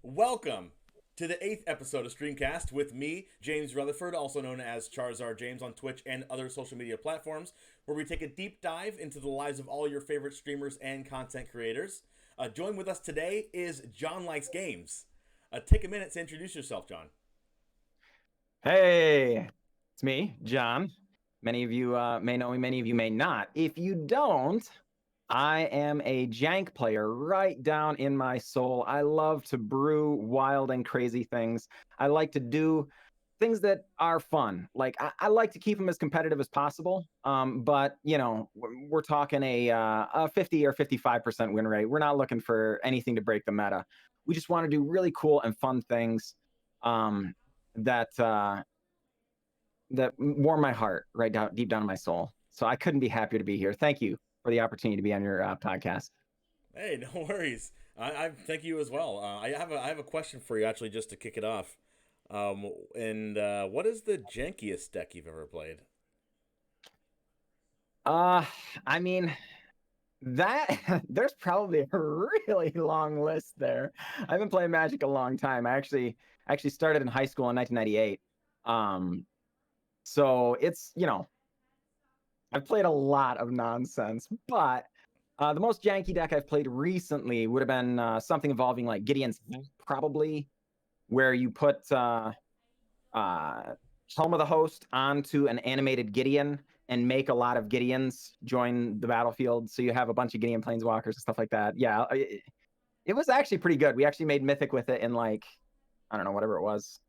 Welcome to the 8th episode of StreamCast with me, James Rutherford, also known as Charizard James on Twitch and other social media platforms, where we take a deep dive into the lives of all your favorite streamers and content creators. Join with us today is JohnLikesGames. Take a minute to introduce yourself, John. Hey, it's me, John. Many of you may know me, many of you may not. If you don't, I am a jank player right down in my soul. I love to brew wild and crazy things. I like to do things that are fun. Like I like to keep them as competitive as possible. But you know, we're talking a 50 or 55% win rate. We're not looking for anything to break the meta. We just want to do really cool and fun things that that warm my heart right down deep down in my soul. So I couldn't be happier to be here. Thank you for the opportunity to be on your podcast. Hey, no worries. I thank you as well. I have a question for you actually, just to kick it off. What is the jankiest deck you've ever played? Uh, I mean, that there's probably a really long list there. I've been playing Magic a long time. I actually started in high school in 1998. So it's, I've played a lot of nonsense, but the most janky deck I've played recently would have been something involving like Gideon's probably, where you put Helm of the Host onto an animated Gideon and make a lot of Gideons join the battlefield. So you have a bunch of Gideon planeswalkers and stuff like that. Yeah, it was actually pretty good. We actually made Mythic with it in like, I don't know, whatever it was,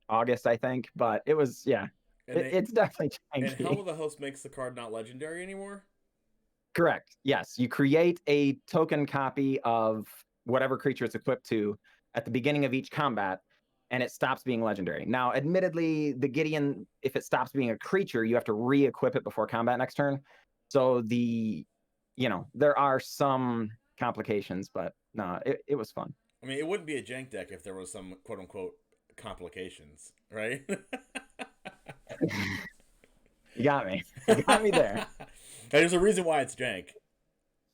August, I think. But it was, yeah, it's definitely And Helm janky. of the Host makes the card not legendary anymore? Correct. Yes, you create a token copy of whatever creature it's equipped to at the beginning of each combat, and it stops being legendary. Now, admittedly, the Gideon, if it stops being a creature, you have to re-equip it before combat next turn. So there are some complications, but no, it was fun. I mean, it wouldn't be a jank deck if there was some quote unquote complications, right? You got me. You got me there. There's a reason why it's jank.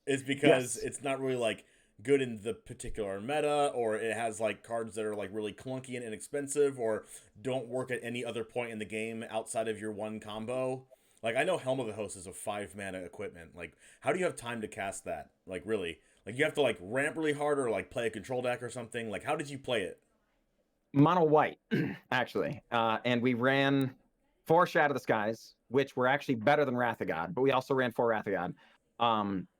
Is because Yes. it's not really like good in the particular meta, or it has like cards that are like really clunky and inexpensive, or don't work at any other point in the game outside of your one combo. Like I know Helm of the Host is a 5 mana equipment. Like, how do you have time to cast that? Like, really? Like, you have to like ramp really hard, or like play a control deck or something. Like, how did you play it? Mono white, actually. And we ran 4 Shadow of the Skies, which were actually better than Wrath of God, but we also ran 4 Wrath of God.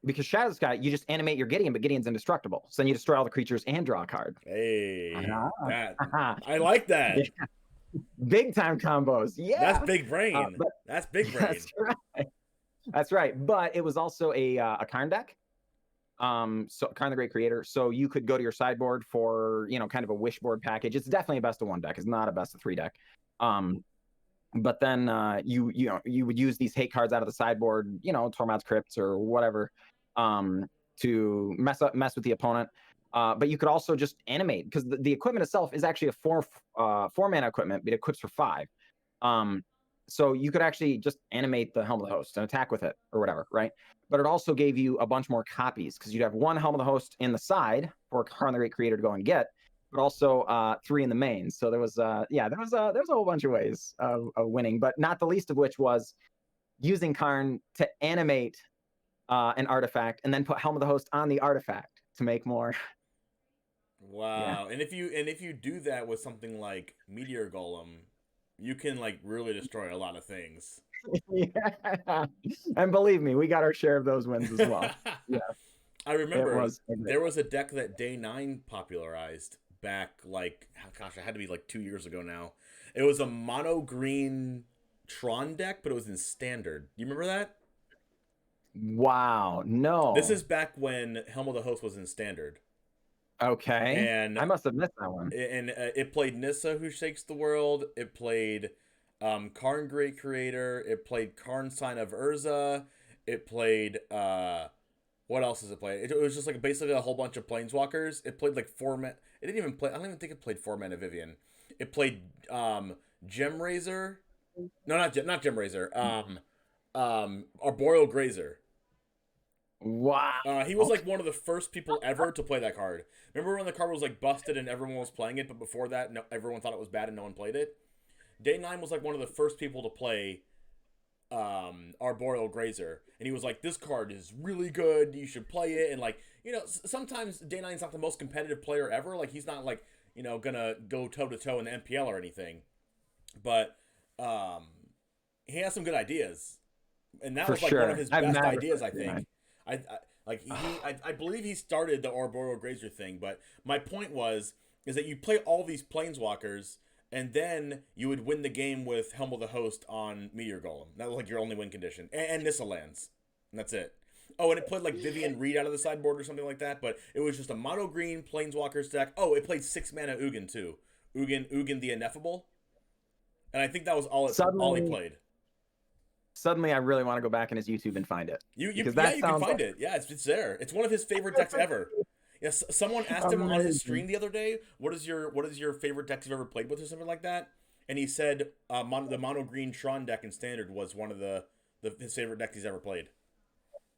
Because Shadow of the Sky, you just animate your Gideon, but Gideon's indestructible. So then you destroy all the creatures and draw a card. Hey, that Uh-huh. I like that. Yeah, big time combos. That's Yeah. big brain. But That's big brain. that's right. That's right. But it was also a Karn deck. So Karn the Great Creator. So you could go to your sideboard for, kind of a wish board package. It's definitely a best of 1 deck. It's not a best of 3 deck. But then you would use these hate cards out of the sideboard, Tormod's Crypts or whatever, to mess with the opponent. But you could also just animate, because the equipment itself is actually a 4 mana equipment, but it equips for 5. So you could actually just animate the Helm of the Host and attack with it or whatever, right? But it also gave you a bunch more copies, because you'd have 1 Helm of the Host in the side for Karn the Great Creator to go and get, but also 3 in the main. So there was there was a whole bunch of ways of winning, but not the least of which was using Karn to animate an artifact and then put Helm of the Host on the artifact to make more. Yeah. Wow. And if you do that with something like Meteor Golem, you can like really destroy a lot of things. Yeah. And believe me, we got our share of those wins as well. Yeah, I it remember was a great there was a deck that Day 9 popularized back like gosh, it had to be like 2 years ago now. It was a mono green Tron deck, but it was in standard. You remember that? Wow. This No. is back when Helm of the Host was in standard. Okay. And I must have missed that one. it played Nissa, who shakes the world. It played Karn Great Creator. It played Karn Sign of Urza. It played what else does it play? It was just like basically a whole bunch of planeswalkers. It played like 4 mana. It didn't even play. I don't even think it played 4 mana Vivian. It played Gem Razor. No, not Gem Razor. Arboreal Grazer. Wow. He was like one of the first people ever to play that card. Remember when the card was like busted and everyone was playing it, but before that, everyone thought it was bad and no one played it? Day 9 was like one of the first people to play Arboreal Grazer, and he was like, this card is really good, you should play it. And like, sometimes Day 9's not the most competitive player ever. Like, he's not like, gonna go toe-to-toe in the MPL or anything. But he has some good ideas. And that was like one of his best ideas, I think. I believe he started the Arboreal Grazer thing, but my point is that you play all these Planeswalkers, and then you would win the game with Helm of the Host on Meteor Golem. That was like your only win condition. And Nissa lands. And that's it. Oh, and it played like Vivian Reed out of the sideboard or something like that, but it was just a mono green Planeswalkers deck. Oh, it played 6 mana Ugin too. Ugin the Ineffable. And I think that was all he played. Suddenly, I really want to go back in his YouTube and find it. You can find it. Yeah, it's there. It's one of his favorite decks ever. Yes, someone asked him on his stream the other day, what is your favorite decks you've ever played with or something like that? And he said the mono green Tron deck in Standard was one of his favorite decks he's ever played.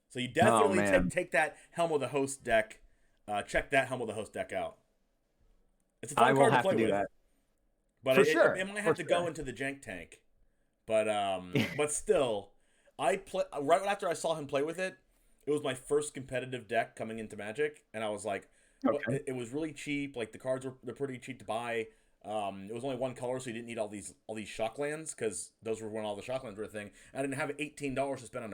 So you definitely take that Helm of the Host deck. Check that Helm of the Host deck out. It's a fun card to play with. That. But it might have to go into the jank tank. But but still, right after I saw him play with it, it was my first competitive deck coming into Magic, and I was like, it was really cheap. Like the cards they're pretty cheap to buy. It was only one color, so you didn't need all these shock lands, because those were when all the shock lands were a thing. I didn't have $18 to spend on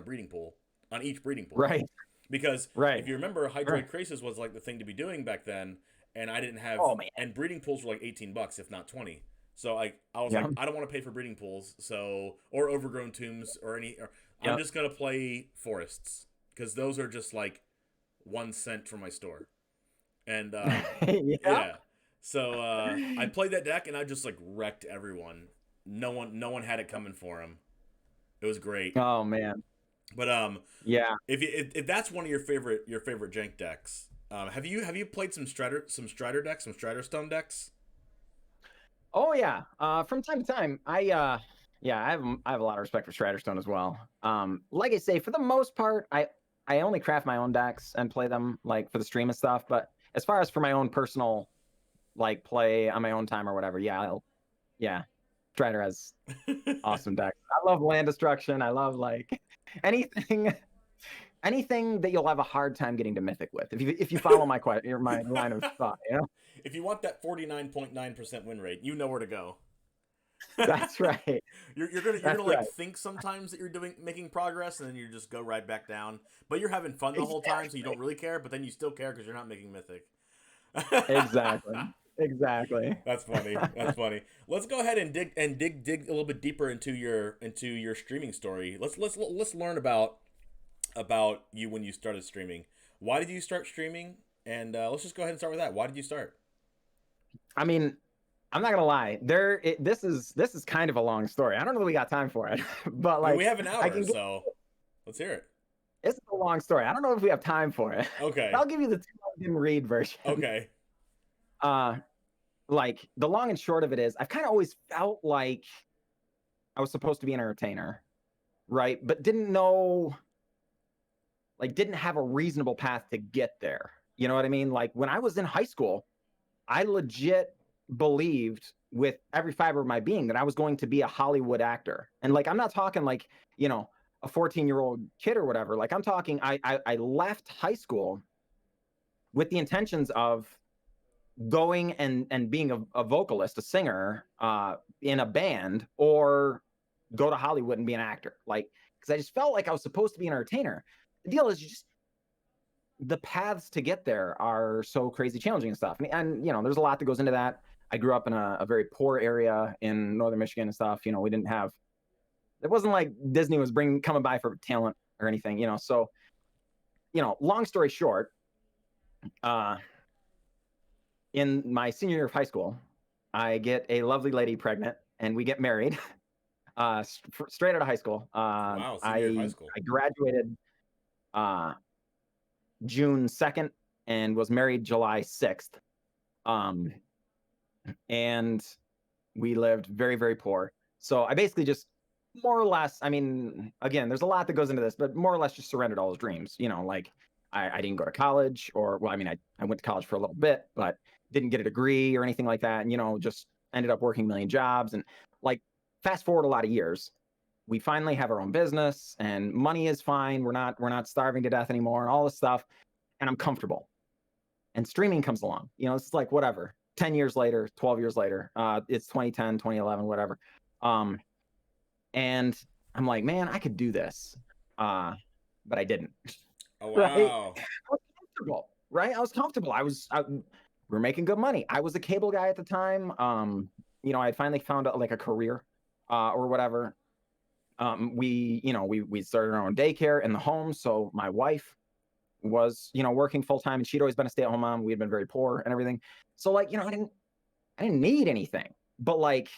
each breeding pool. Right. Because if you remember, Hydroid Crisis was like the thing to be doing back then, and I didn't have. And breeding pools were like $18, if not 20. So I was like, I don't want to pay for breeding pools, or overgrown tombs I'm just gonna play forests, because those are just like 1 cent from my store. And so I played that deck and I just like wrecked everyone. No one had it coming for him. It was great. Oh man. But if that's one of your favorite jank decks, have you played some Strider decks, some Strider Stone decks? Oh yeah. From time to time, I have a lot of respect for Strider Stone as well. Like I say, for the most part, I only craft my own decks and play them like for the stream and stuff. But as far as for my own personal like play on my own time or whatever, Strider has awesome decks. I love land destruction. I love like anything that you'll have a hard time getting to Mythic with. If you follow my line of thought, If you want that 49.9% win rate, you know where to go. That's right. You're gonna like think sometimes that you're making progress, and then you just go right back down. But you're having fun the whole time, so you don't really care. But then you still care because you're not making Mythic. Exactly. That's funny. Let's go ahead and dig a little bit deeper into your streaming story. Let's learn about you when you started streaming. Why did you start streaming? And let's just go ahead and start with that. Why did you start? I mean, I'm not gonna lie. This is kind of a long story. I don't know that we got time for it, but like we have an hour, so let's hear it. It's a long story. I don't know if we have time for it. Okay. I'll give you the 2 I didn't read version. Okay. Like the long and short of it is, I've kind of always felt like I was supposed to be an entertainer, right? But didn't have a reasonable path to get there. You know what I mean? Like when I was in high school, I legit believed with every fiber of my being that I was going to be a Hollywood actor. And like, I'm not talking like, a 14-year-old kid or whatever. Like I'm talking, I left high school with the intentions of going and being a vocalist, a singer in a band, or go to Hollywood and be an actor. Like, because I just felt like I was supposed to be an entertainer. The deal is the paths to get there are so crazy challenging and stuff. And there's a lot that goes into that. I grew up in a very poor area in northern Michigan and stuff. We didn't have, it wasn't like Disney was coming by for talent or anything, so, long story short, in my senior year of high school, I get a lovely lady pregnant and we get married straight out of high school. Wow, senior year of high school. I graduated June 2nd and was married July 6th. And we lived very, very poor. So I basically just more or less, I mean, again, there's a lot that goes into this, but more or less just surrendered all his dreams. Like I didn't go to college, or well, I mean, I went to college for a little bit, but didn't get a degree or anything like that. And just ended up working a million jobs. And like fast forward a lot of years, we finally have our own business and money is fine. We're not starving to death anymore and all this stuff. And I'm comfortable. And streaming comes along. It's like whatever. 10 years later, 12 years later, it's 2010, 2011, whatever. And I'm like, man, I could do this. But I didn't. Oh Right? wow. I was comfortable, right? I was comfortable. We were making good money. I was a cable guy at the time. I finally found like a career, or whatever. We started our own daycare in the home. So my wife was, working full time, and she'd always been a stay-at-home mom. We had been very poor and everything. So like, I didn't need anything, but like,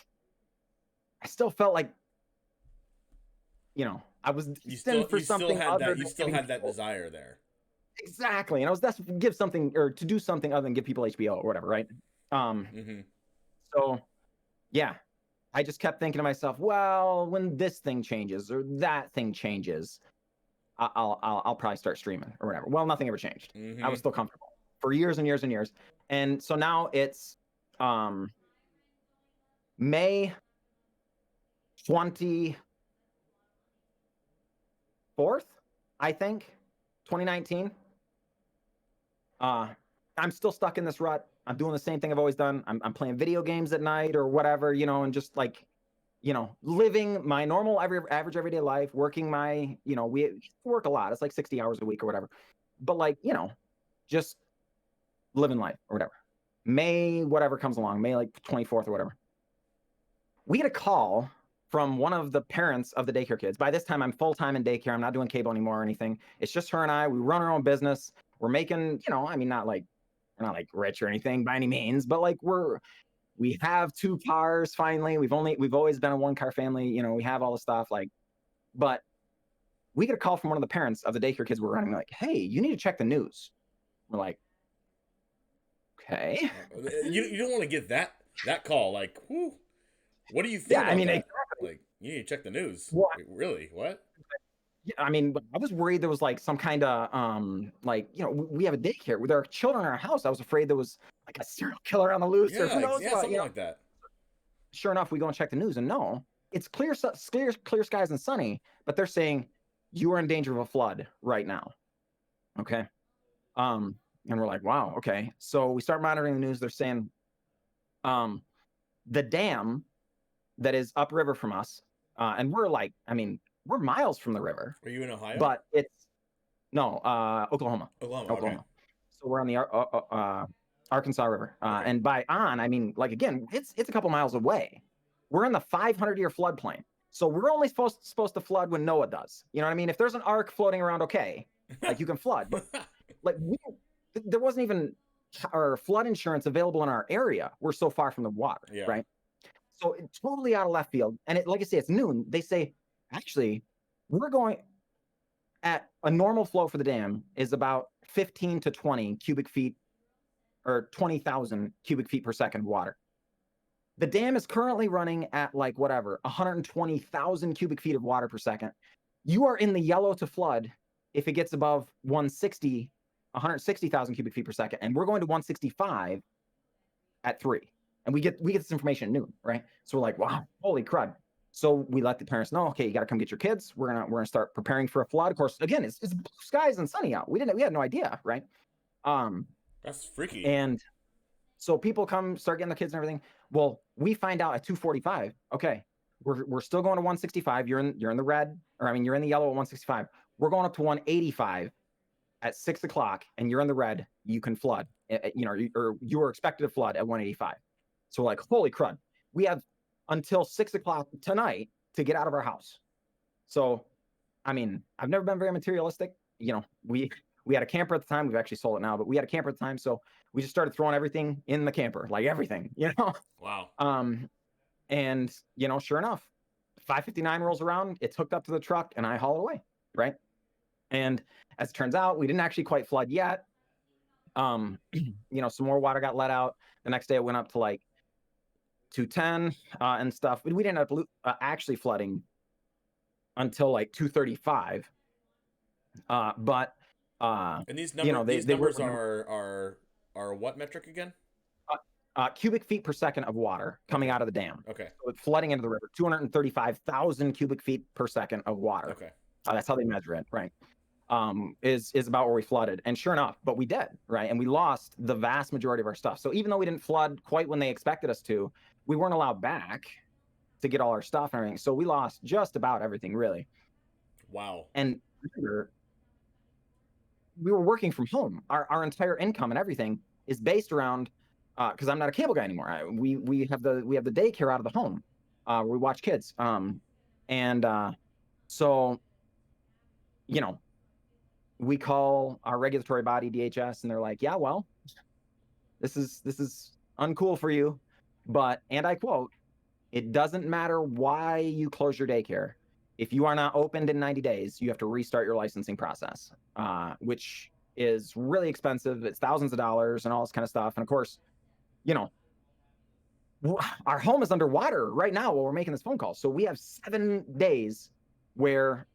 I still felt like, I was destined for something other. You still had that desire there. Exactly. And I was destined to give something, or to do something other than give people HBO or whatever. Right. So yeah, I just kept thinking to myself, well, when this thing changes or that thing changes, I'll probably start streaming or whatever. Well, nothing ever changed. I was still comfortable for years and years and years. And so now it's May 24th, I think, 2019. I'm still stuck in this rut. I'm doing the same thing I've always done. I'm playing video games at night or whatever, and just like, living my normal average everyday life, working my, we work a lot. It's like 60 hours a week or whatever. But like, just living life or whatever. May, whatever comes along, May like 24th or whatever. We get a call from one of the parents of the daycare kids. By this time, I'm full-time in daycare. I'm not doing cable anymore or anything. It's just her and I. We run our own business. We're making, I mean, we're not like rich or anything by any means, but like we have 2 cars finally. We've always been a 1-car family. We have all the stuff but we get a call from one of the parents of the daycare kids we're running, like, hey, you need to check the news. We're like, okay. You don't want to get that call. Like, whew, what do you think? Yeah, about I mean, that? exactly. Like, you need to check the news. What? Wait, really? What? Yeah, I mean, I was worried there was like some kind of we have a daycare with our children in our house. I was afraid there was like a serial killer on the loose, or who knows what, something like that. Sure enough, we go and check the news, and no, it's clear skies and sunny, but they're saying you are in danger of a flood right now. Okay. And we're like, wow, okay. So we start monitoring the news. They're saying the dam that is upriver from us, and we're like, I mean, we're miles from the river. Are you in Ohio? But it's Oklahoma. Oklahoma. Okay. So we're on the Arkansas River, okay. And by I mean, like, again, it's a couple miles away. We're in the 500-year floodplain, so we're only supposed to flood when Noah does. You know what I mean? If there's an ark floating around, okay, like you can flood. But like there wasn't even our flood insurance available in our area. We're so far from the water, right? So it's totally out of left field. And like I say, it's noon. They say, actually, we're going at a normal flow for the dam is about 15 to 20 cubic feet, or 20,000 cubic feet per second of water. The dam is currently running at like 120,000 cubic feet of water per second. You are in the yellow to flood if it gets above 160,000 cubic feet per second. And we're going to 165 at 3. And we get this information at noon, right? So we're like, wow, holy crud. So we let the parents know, okay, you got to come get your kids. We're gonna start preparing for a flood. Of course, again, it's blue skies and sunny out. We had no idea, right? That's freaky. And so people start getting the kids and everything. Well, we find out at 2:45. Okay, we're still going to 165. You're in the red, or I mean, you're in the yellow at 165. We're going up to 185 at 6 o'clock, and you're in the red. You can flood. Or you are expected to flood at 185. So we're like, holy crud, we have until 6 o'clock tonight to get out of our house. So, I mean, I've never been very materialistic. We had a camper at the time. We've actually sold it now, but we had a camper at the time. So we just started throwing everything in the camper, like everything, Wow. And, sure enough, 559 rolls around, it's hooked up to the truck, and I haul it away, right? And as it turns out, we didn't actually quite flood yet. Some more water got let out. The next day it went up to like 210 and stuff. But we didn't end up actually flooding until like 2:35. But And these you know, these they were numbers are what metric again? cubic feet per second of water coming out of the dam. Okay. So it's flooding into the river. 235,000 cubic feet per second of water. Okay. That's how they measure it, right? Is about where we flooded. And sure enough, but we did, right? And we lost the vast majority of our stuff. So even though we didn't flood quite when they expected us to, we weren't allowed back to get all our stuff and everything. So we lost just about everything, really. Wow. And we were working from home. Our entire income and everything is based around, because I'm not a cable guy anymore. We have the daycare out of the home, where we watch kids. So, you know, we call our regulatory body DHS, and they're like, yeah, well, this is uncool for you, but, and I quote, it doesn't matter why you close your daycare. If you are not opened in 90 days, you have to restart your licensing process, which is really expensive. It's thousands of dollars and all this kind of stuff. And of course, you know, our home is underwater right now while we're making this phone call. So we have 7 days where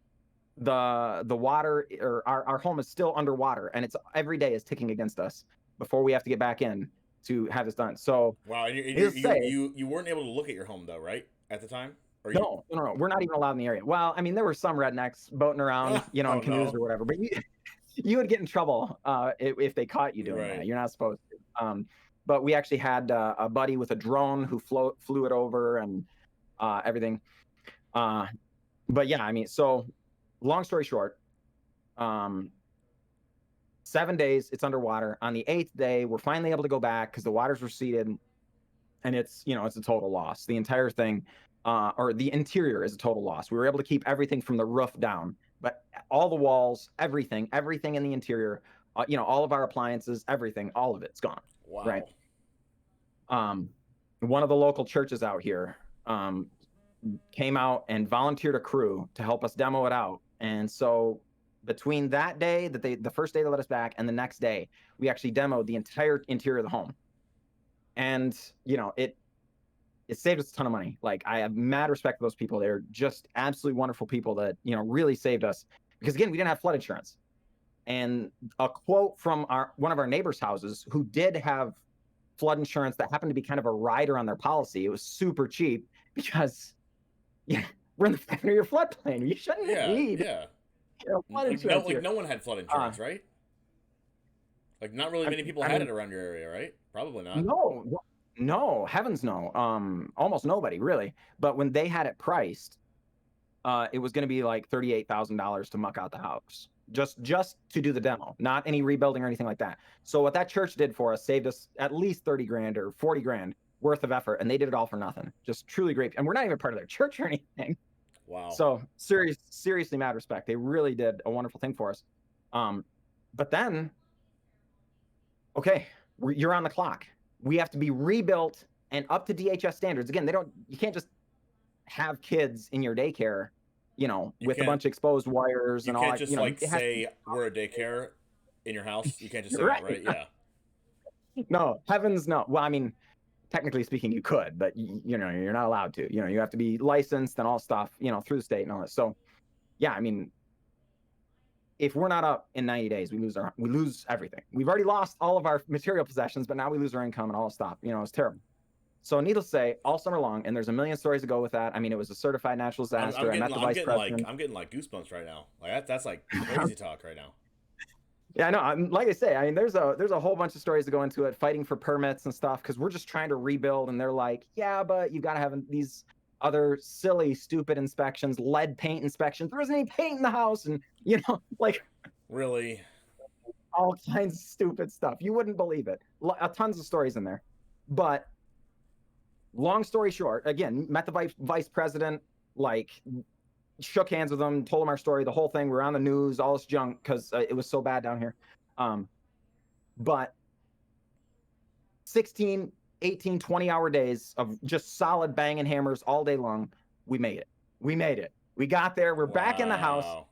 the water, or our home is still underwater, and it's every day is ticking against us before we have to get back in to have this done. So wow, and you weren't able to look at your home though, right? At the time? Or no, we're not even allowed in the area. Well, I mean, there were some rednecks boating around, you know, in canoes or whatever, but you would get in trouble if they caught you doing that. You're not supposed to. But we actually had a buddy with a drone who flew it over and everything. But yeah, I mean, so long story short, 7 days it's underwater. On the 8th day, we're finally able to go back because the water's receded, and it's, you know, it's a total loss. The entire thing, or the interior, is a total loss. We were able to keep everything from the roof down, but all the walls, everything in the interior, you know, all of our appliances, everything, all of it's gone. Wow. Right. One of the local churches out here came out and volunteered a crew to help us demo it out. And so between that day, the first day they let us back, and the next day, we actually demoed the entire interior of the home. And, you know, it saved us a ton of money. Like, I have mad respect for those people. They're just absolutely wonderful people that, you know, really saved us, because again, we didn't have flood insurance. And a quote from one of our neighbors' houses, who did have flood insurance that happened to be kind of a rider on their policy. It was super cheap because, yeah, we're in the 500-year floodplain. You shouldn't need flood insurance. No one had flood insurance, right? Like, not really many people had it around your area, right? Probably not. No, heavens no. Almost nobody, really. But when they had it priced, it was going to be like $38,000 to muck out the house, just to do the demo, not any rebuilding or anything like that. So what that church did for us saved us at least 30 grand or 40 grand worth of effort, and they did it all for nothing. Just truly great. And we're not even part of their church or anything. Wow. So seriously mad respect. They really did a wonderful thing for us. But then, okay, you're on the clock. We have to be rebuilt and up to DHS standards. Again, you can't just have kids in your daycare, you know, with a bunch of exposed wires and all that. You can't just say we're a daycare in your house. You can't just say that, right? Yeah. No, heavens no. Well, I mean, technically speaking, you could, but you know, you're not allowed to. You know, you have to be licensed and all stuff, you know, through the state and all that. So, yeah, I mean, if we're not up in 90 days, we lose everything. We've already lost all of our material possessions, but now we lose our income and all stuff. You know, it's terrible. So needless to say, all summer long, and there's a million stories to go with that. I mean, it was a certified natural disaster. I met the vice president. I'm getting like goosebumps right now. Like that's like crazy talk right now. Yeah, I know. Like I say, I mean, there's a whole bunch of stories to go into it, fighting for permits and stuff, because we're just trying to rebuild, and they're like, yeah, but you got to have these other silly, stupid inspections, lead paint inspections. There isn't any paint in the house, and you know, like, really, all kinds of stupid stuff. You wouldn't believe it. Tons of stories in there, but. Long story short, again, met the vice president, like, shook hands with him, told him our story, the whole thing. We're on the news, all this junk, because it was so bad down here. But 16, 18, 20-hour days of just solid banging hammers all day long, we made it. We got there. We're back in the house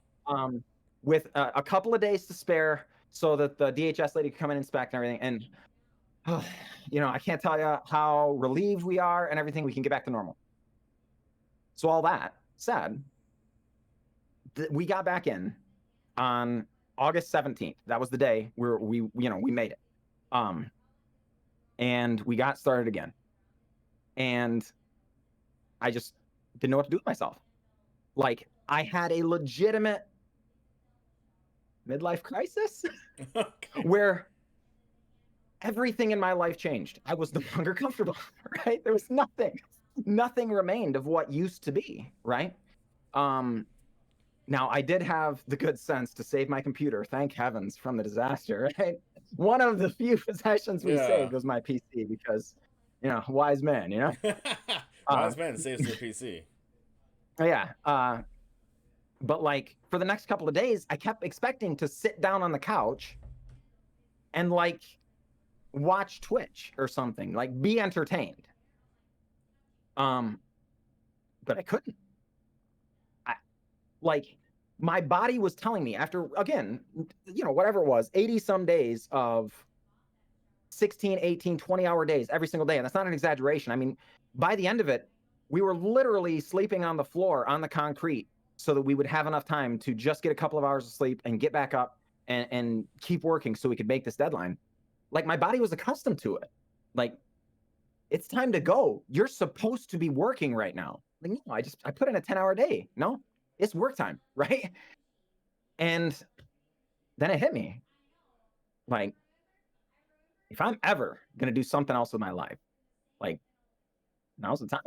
with a couple of days to spare so that the DHS lady could come and inspect and everything. And you know, I can't tell you how relieved we are and everything. We can get back to normal. So all that said, we got back in on August 17th. That was the day we made it. And we got started again. And I just didn't know what to do with myself. Like, I had a legitimate midlife crisis where everything in my life changed. I was no longer comfortable, right? There was nothing remained of what used to be, right? Now, I did have the good sense to save my computer, thank heavens, from the disaster, right? One of the few possessions we saved was my PC because, wise man, Wise man saves their PC. Yeah. But like for the next couple of days, I kept expecting to sit down on the couch and like watch Twitch or something, like be entertained. But I couldn't. My body was telling me after, again, whatever it was, 80 some days of 16, 18, 20-hour days every single day. And that's not an exaggeration. I mean, by the end of it, we were literally sleeping on the floor, on the concrete, so that we would have enough time to just get a couple of hours of sleep and get back up and keep working so we could make this deadline. Like, my body was accustomed to it. Like, it's time to go. You're supposed to be working right now. Like, no, I put in a 10-hour day. No, it's work time, right? And then it hit me. Like, if I'm ever going to do something else with my life, like, now's the time,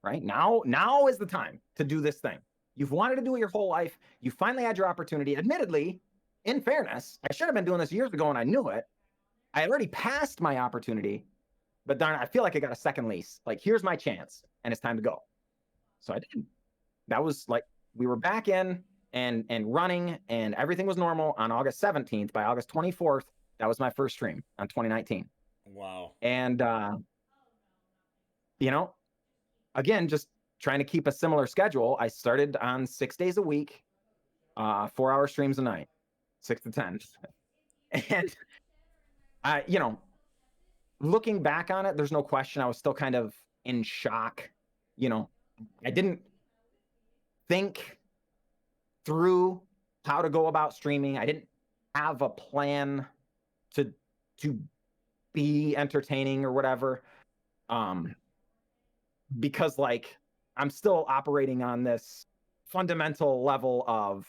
right? Now is the time to do this thing. You've wanted to do it your whole life. You finally had your opportunity. Admittedly, in fairness, I should have been doing this years ago and I knew it. I had already passed my opportunity, but darn it, I feel like I got a second lease. Like, here's my chance and it's time to go. So I did. That was like, we were back in and running and everything was normal on August 17th. By August 24th, that was my first stream on 2019. Wow. And, again, just trying to keep a similar schedule. I started on 6 days a week, 4-hour streams a night, 6 to 10. And looking back on it, there's no question I was still kind of in shock. I didn't think through how to go about streaming. I didn't have a plan to be entertaining or whatever. Because like I'm still operating on this fundamental level of,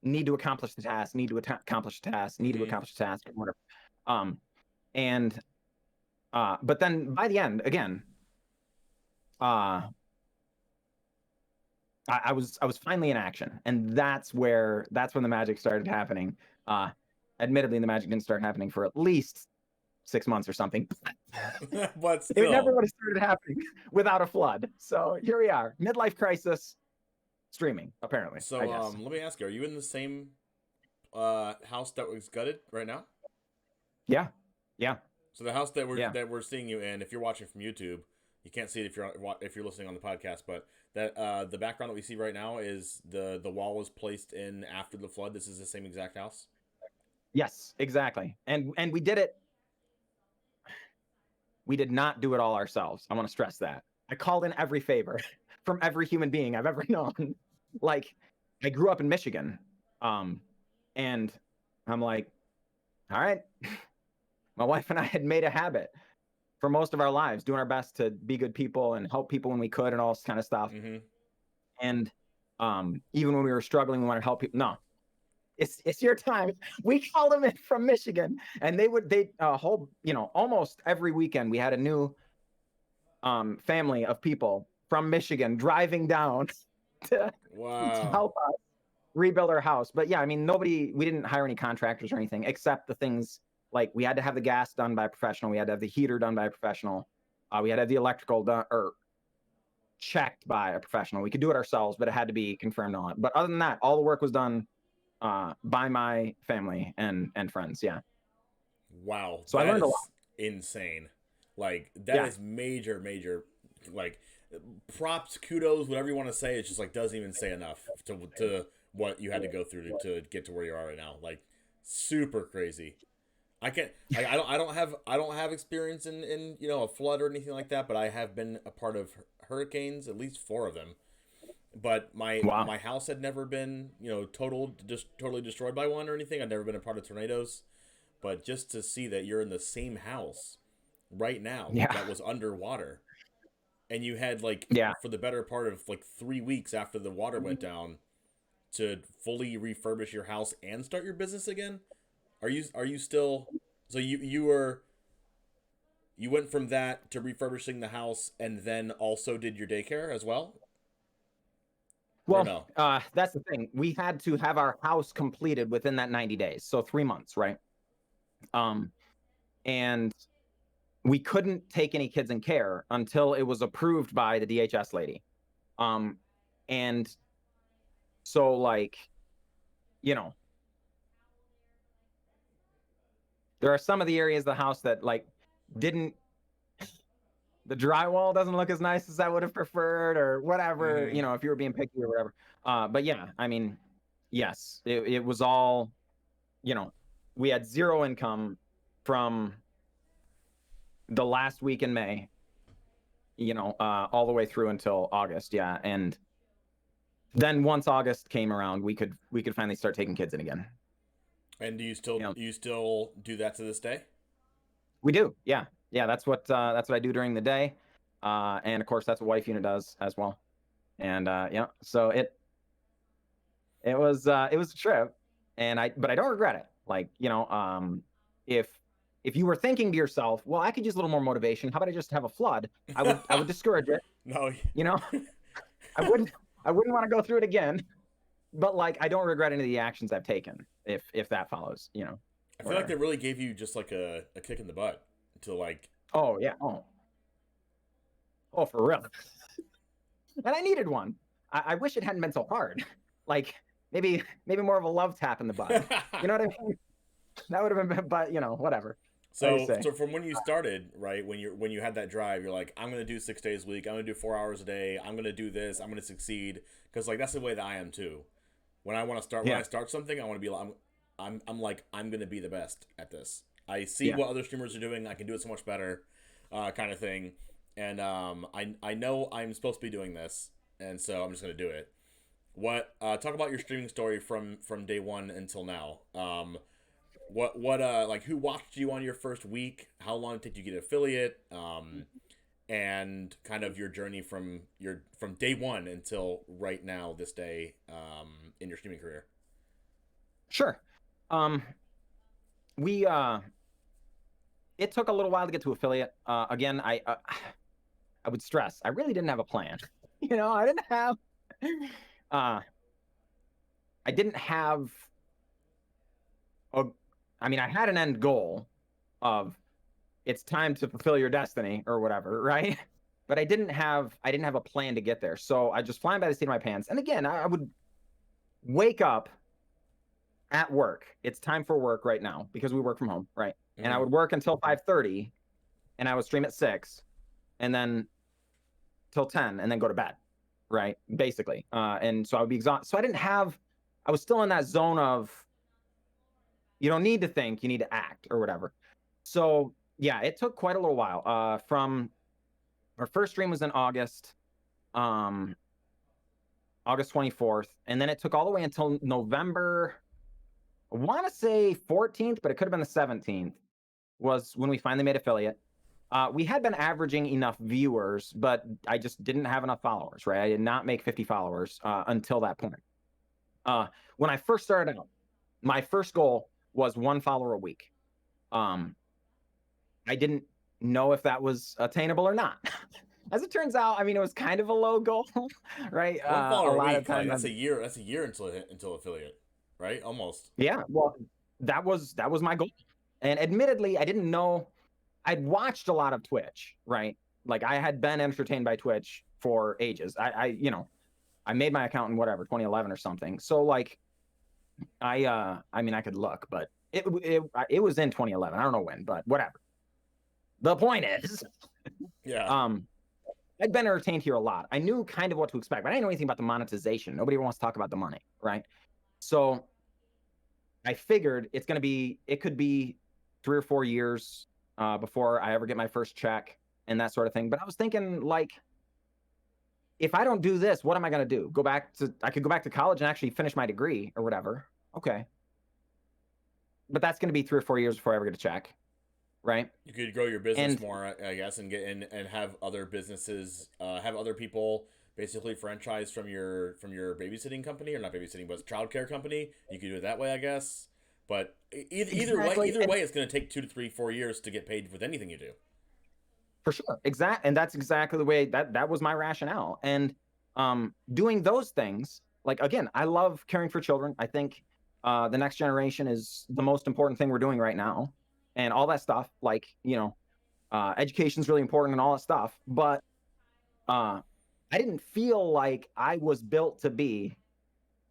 need to accomplish the task, need to accomplish the task, need to accomplish the task, or whatever. But then by the end, again, I was finally in action, and that's when the magic started happening. Admittedly, the magic didn't start happening for at least 6 months or something. But still, it never would have started happening without a flood. So here we are, midlife crisis, streaming apparently. So let me ask you: are you in the same house that was gutted right now? Yeah. So the house that we're seeing you in, if you're watching from YouTube, you can't see it if you're listening on the podcast, but that the background that we see right now is the wall was placed in after the flood. This is the same exact house. Yes, exactly. And we did it. We did not do it all ourselves. I want to stress that. I called in every favor from every human being I've ever known. Like, I grew up in Michigan, and I'm like, all right. My wife and I had made a habit for most of our lives, doing our best to be good people and help people when we could and all this kind of stuff. Mm-hmm. And even when we were struggling, we wanted to help people. No, it's your time. We called them in from Michigan, and they almost every weekend we had a new family of people from Michigan driving down to help us rebuild our house. But yeah, I mean, we didn't hire any contractors or anything except the things like we had to have the gas done by a professional. We had to have the heater done by a professional. We had to have the electrical done or checked by a professional. We could do it ourselves, but it had to be confirmed on it. But other than that, all the work was done by my family and friends. Yeah. Wow. So I learned a lot. Insane. Like that is major, like props, kudos, whatever you want to say. It's just like doesn't even say enough to what you had to go through to get to where you are right now. Like super crazy. I don't have experience in a flood or anything like that, but I have been a part of hurricanes, at least 4 of them. but my Wow. my house had never been, totally destroyed by one or anything. I'd never been a part of tornadoes, but just to see that you're in the same house right now Yeah. that was underwater, and you had like Yeah. for the better part of like 3 weeks after the water went down to fully refurbish your house and start your business again. Are you still? So you went from that to refurbishing the house and then also did your daycare as well, or Well, no? that's the thing. We had to have our house completed within that 90 days. So 3 months, right? Um, and we couldn't take any kids in care until it was approved by the DHS lady. Um, and so like, you know, there are some of the areas of the house that like didn't the drywall doesn't look as nice as I would have preferred or whatever, Mm-hmm. if you were being picky or whatever. But yeah, I mean, yes, it was all, we had zero income from the last week in May, all the way through until August. Yeah. And then once August came around, we could finally start taking kids in again. And do you still do that to this day? We do. Yeah. Yeah. That's what I do during the day. And of course that's what Wife Unit does as well. And yeah, so it was a trip, but I don't regret it. Like, if you were thinking to yourself, well, I could use a little more motivation. How about I just have a flood? I would discourage it. No. You know, I wouldn't I wouldn't want to go through it again. But like, I don't regret any of the actions I've taken. If that follows, I feel like whatever. they really gave you just like a kick in the butt to like. Oh yeah. Oh, for real. And I needed one. I wish it hadn't been so hard. Like maybe more of a love tap in the butt. You know what I mean? That would have been, but whatever. What do you So, say? so from when you started, right, when you had that drive, you're like, I'm gonna do 6 days a week. I'm gonna do 4 hours a day. I'm gonna do this. I'm gonna succeed because like that's the way that I am too. When I want to start, when Yeah, I start something, I want to be. I'm like I'm gonna be the best at this. I see yeah, what other streamers are doing. I can do it so much better, kind of thing. And I know I'm supposed to be doing this, and so I'm just gonna do it. What talk about your streaming story from day one until now. What like who watched you on your first week? How long did you get affiliate? And kind of your journey from day one until right now this day in your streaming career. sure. Um, we it took a little while to get to affiliate. Again, I would stress, I really didn't have a plan. I didn't have, uh, I didn't have a, I mean, I had an end goal of it's time to fulfill your destiny or whatever, right? But I didn't have a plan to get there. So I just flying by the seat of my pants. And again, I would wake up at work. It's time for work right now because we work from home, right? And I Mm-hmm. would work until 5:30 and I would stream at 6 and then till 10 and then go to bed, right? Basically. And so I would be exhausted. So I was still in that zone of you don't need to think, you need to act or whatever. So yeah, it took quite a little while. From our first stream was in um, August 24th, and then it took all the way until November. I want to say 14th, but it could have been the 17th. Was when we finally made affiliate. We had been averaging enough viewers, but I just didn't have enough followers, right? I did not make 50 followers until that point. When I first started out, my first goal was 1 follower a week. I didn't know if that was attainable or not. As it turns out, I mean, it was kind of a low goal, right? One A follower a lot of week, like times, that's a year. That's a year until affiliate, right? Almost. yeah. Well, that was my goal, and admittedly, I didn't know. I'd watched a lot of Twitch, right? Like I had been entertained by Twitch for ages. I made my account in whatever 2011 or something. So like, I mean, I could look, but it was in 2011. I don't know when, but whatever. The point is, Yeah. um, I'd been entertained here a lot. I knew kind of what to expect, but I didn't know anything about the monetization. Nobody wants to talk about the money, right? So I figured it could be 3 or 4 years before I ever get my first check and that sort of thing. But I was thinking like if I don't do this, what am I going to do? I could go back to college and actually finish my degree or whatever. Okay. But that's going to be 3 or 4 years before I ever get a check. Right. You could grow your business more, I guess, and get in and have other businesses, have other people basically franchise from your babysitting company, or not babysitting, but childcare company. You could do it that way, I guess. But either way, it's going to take 2 to 3, 4 years to get paid with anything you do. For sure. And that's exactly the way that was my rationale. And doing those things, like, again, I love caring for children. I think the next generation is the most important thing we're doing right now, and all that stuff. Like, education is really important and all that stuff. But I didn't feel like I was built to be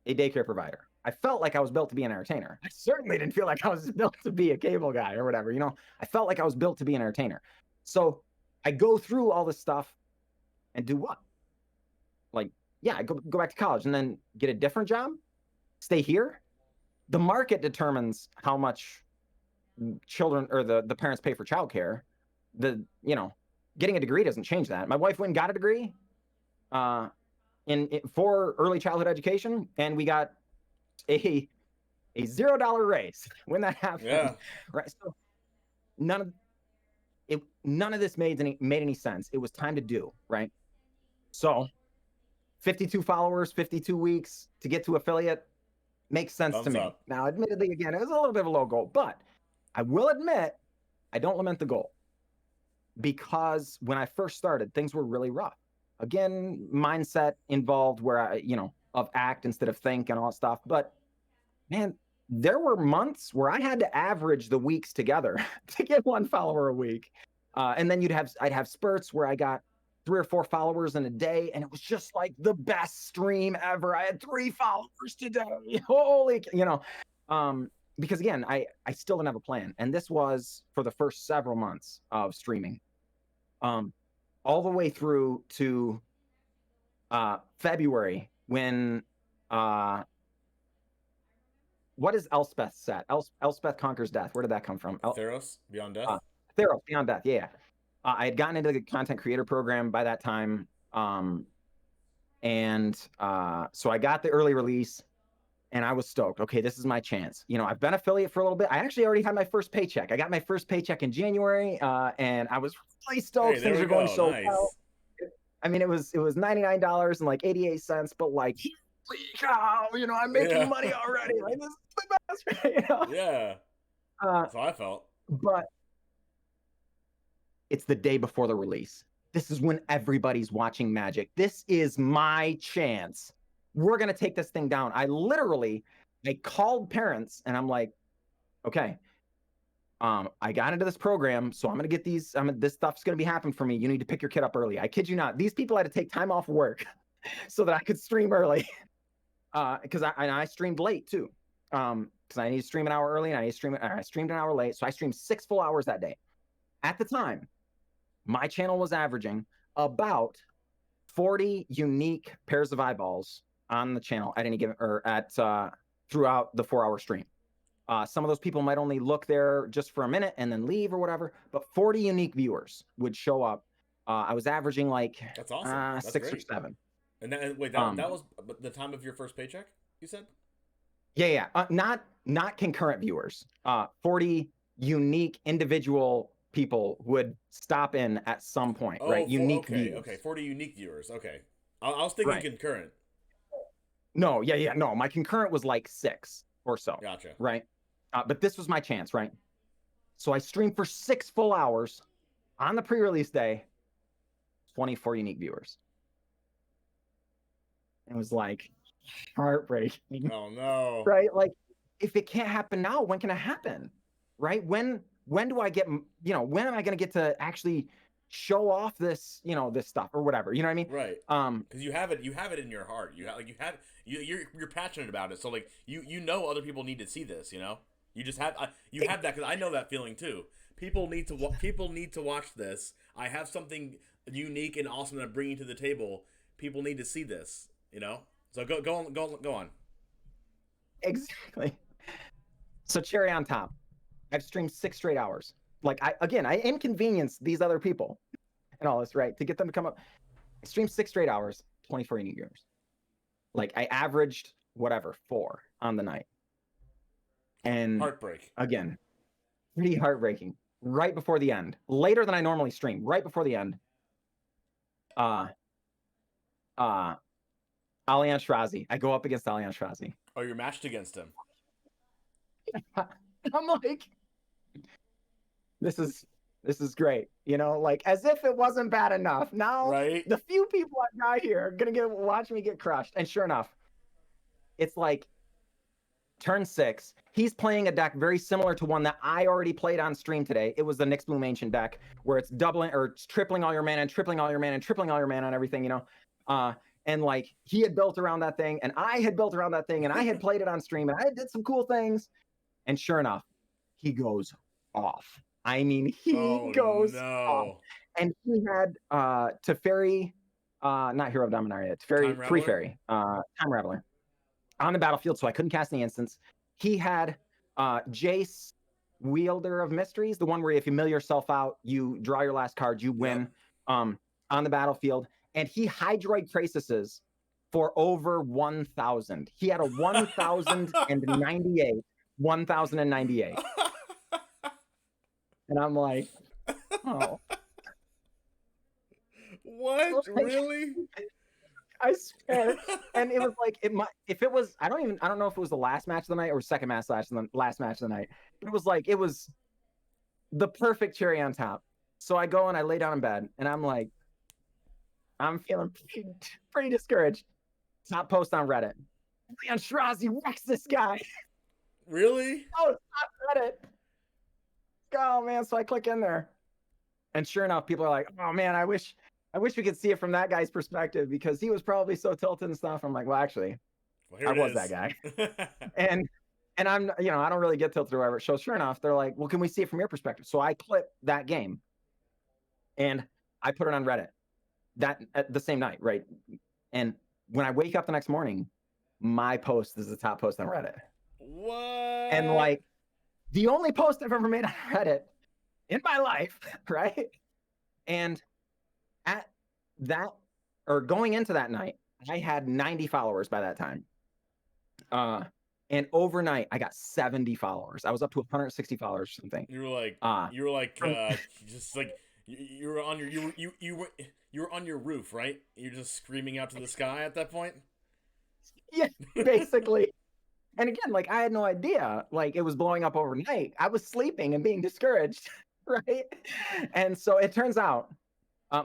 a daycare provider. I felt like I was built to be an entertainer. I certainly didn't feel like I was built to be a cable guy or whatever. I felt like I was built to be an entertainer. So I go through all this stuff and do what? Like, yeah, I go back to college and then get a different job, stay here. The market determines how much children or the parents pay for childcare. Getting a degree doesn't change that. My wife went and got a degree for early childhood education, and we got a $0 raise when that happened. Yeah. Right. So none of this made any sense. It was time to do, right? So 52 followers, 52 weeks to get to affiliate makes sense to me. Up. Now, admittedly, again, it was a little bit of a low goal, but I will admit, I don't lament the goal, because when I first started, things were really rough. Again, mindset involved where I, of act instead of think and all that stuff. But man, there were months where I had to average the weeks together to get 1 follower a week. And then I'd have spurts where I got 3 or 4 followers in a day, and it was just like the best stream ever. I had 3 followers today. Holy, because again, I still didn't have a plan. And this was for the first several months of streaming, all the way through to February, when what is Elspeth set? Elspeth Conquers Death. Where did that come from? Theros Beyond Death. Theros Beyond Death. Yeah. I had gotten into the content creator program by that time. So I got the early release, and I was stoked. Okay, this is my chance. I've been affiliate for a little bit. I actually already had my first paycheck. I got my first paycheck in January, and I was really stoked. Things are going so well. I mean, it was $99 and like 88 cents, but like, holy cow, I'm making money already. Like, this is the best. Yeah. That's how I felt. But it's the day before the release. This is when everybody's watching Magic. This is my chance. We're going to take this thing down. I called parents, and I'm like, okay, I got into this program, so I'm going to get these. This stuff's going to be happening for me. You need to pick your kid up early. I kid you not. These people had to take time off work so that I could stream early. Because I streamed late too. Because I need to stream an hour early, and I streamed an hour late. So I streamed 6 full hours that day. At the time, my channel was averaging about 40 unique pairs of eyeballs on the channel at any given, or throughout the 4-hour stream. Some of those people might only look there just for a minute and then leave or whatever, but 40 unique viewers would show up. I was averaging like that's awesome. That's 6 great. or 7. And that was the time of your first paycheck, you said? Yeah. Not concurrent viewers. 40 unique individual people would stop in at some point, right? Unique viewers. Okay, 40 unique viewers. Okay. I was thinking concurrent. No, no. My concurrent was like 6 or so. Gotcha. Right? But this was my chance, right? So I streamed for 6 full hours on the pre-release day, 24 unique viewers. It was like heartbreaking. Oh no. Right? Like, if it can't happen now, when can it happen? Right? When do I get, when am I going to get to actually show off this, this stuff or whatever, you know what I mean? Right. Because you have it in your heart. You're passionate about it. So like, other people need to see this, you just have, you have that. Cause I know that feeling too. People need to watch this. I have something unique and awesome that I'm bringing to the table. People need to see this, so go on. Exactly. So cherry on top. I've streamed 6 straight hours. Like, I inconvenienced these other people and all this, right? To get them to come up. I streamed 6 straight hours. 24 unit years. Like I averaged whatever 4 on the night. And Heartbreak. Again, pretty heartbreaking. Right before the end, later than I normally stream, right before the end, Alian Shrazi. I go up against Alian Shrazi. Oh, you're matched against him. I'm like, this is great, you know, like as if it wasn't bad enough. Now, right? The few people I got here are gonna watch me get crushed. And sure enough, it's like turn 6. He's playing a deck very similar to one that I already played on stream today. It was the Nyx Bloom Ancient deck where it's doubling or it's tripling all your mana and tripling all your mana and tripling all your mana and everything, you know. And like he had built around that thing and I had built around that thing and I had played it on stream and I did some cool things. And sure enough, he goes off. I mean, he goes off. And he had Teferi, not Hero of Dominaria, Teferi, Free Fairy, Time Raveler on the battlefield, so I couldn't cast any instants. He had Jace, Wielder of Mysteries, the one where if you mill yourself out, you draw your last card, you win on the battlefield. And he Hydroid Crasises for over 1,000. He had a 1,098. 1,098. And I'm like, oh. What? Really? I swear. And it was like, if it was, I don't know if it was the last match of the night or second match last match of the night. But it was like, it was the perfect cherry on top. So I go and I lay down in bed and I'm like, I'm feeling pretty discouraged. Top post on Reddit. Leon Shrazi wrecks this guy. Really? Oh, it's not Reddit. Oh man, so I click in there. And sure enough, people are like, oh man, I wish we could see it from that guy's perspective because he was probably so tilted and stuff. I'm like, well, actually, I was that guy. and I'm, you know, I don't really get tilted or whatever. So sure enough, they're like, well, can we see it from your perspective? So I clip that game and I put it on Reddit at the same night, right? And when I wake up the next morning, my post is the top post on Reddit. What? And like the only post I've ever made on Reddit in my life, right? And at that, or going into that night, I had 90 followers by that time. And overnight, I got 70 followers. I was up to 160 followers or something. You were like, just like you were on your roof, right? You're just screaming out to the sky at that point. Yeah, basically. And again, like I had no idea, like it was blowing up overnight. I was sleeping and being discouraged, right? And so it turns out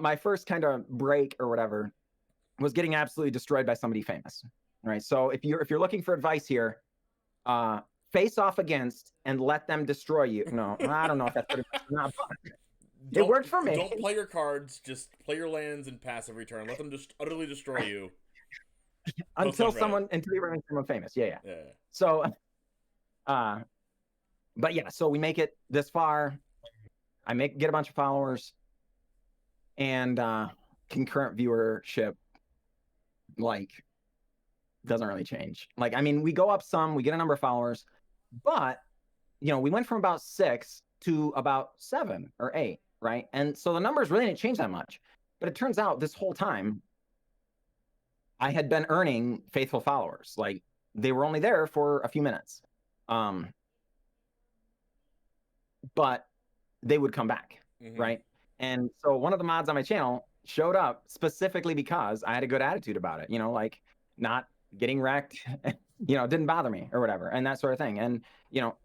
my first kind of break or whatever was getting absolutely destroyed by somebody famous, right? So if you're looking for advice here, face off against and let them destroy you. No, I don't know if that's good or not, but it worked for me. Don't play your cards, just play your lands and pass every turn. Let them just utterly destroy you. until you run into someone famous. Yeah. So, but yeah, so we make it this far. I get a bunch of followers, and concurrent viewership, like, doesn't really change. Like, I mean, we go up some, we get a number of followers, but you know, we went from about 6 to about 7 or 8, right? And so the numbers really didn't change that much. But it turns out this whole time, I had been earning faithful followers. Like they were only there for a few minutes. But they would come back, right? And so one of the mods on my channel showed up specifically because I had a good attitude about it, you know, like not getting wrecked, you know, it didn't bother me or whatever, and that sort of thing. And, you know,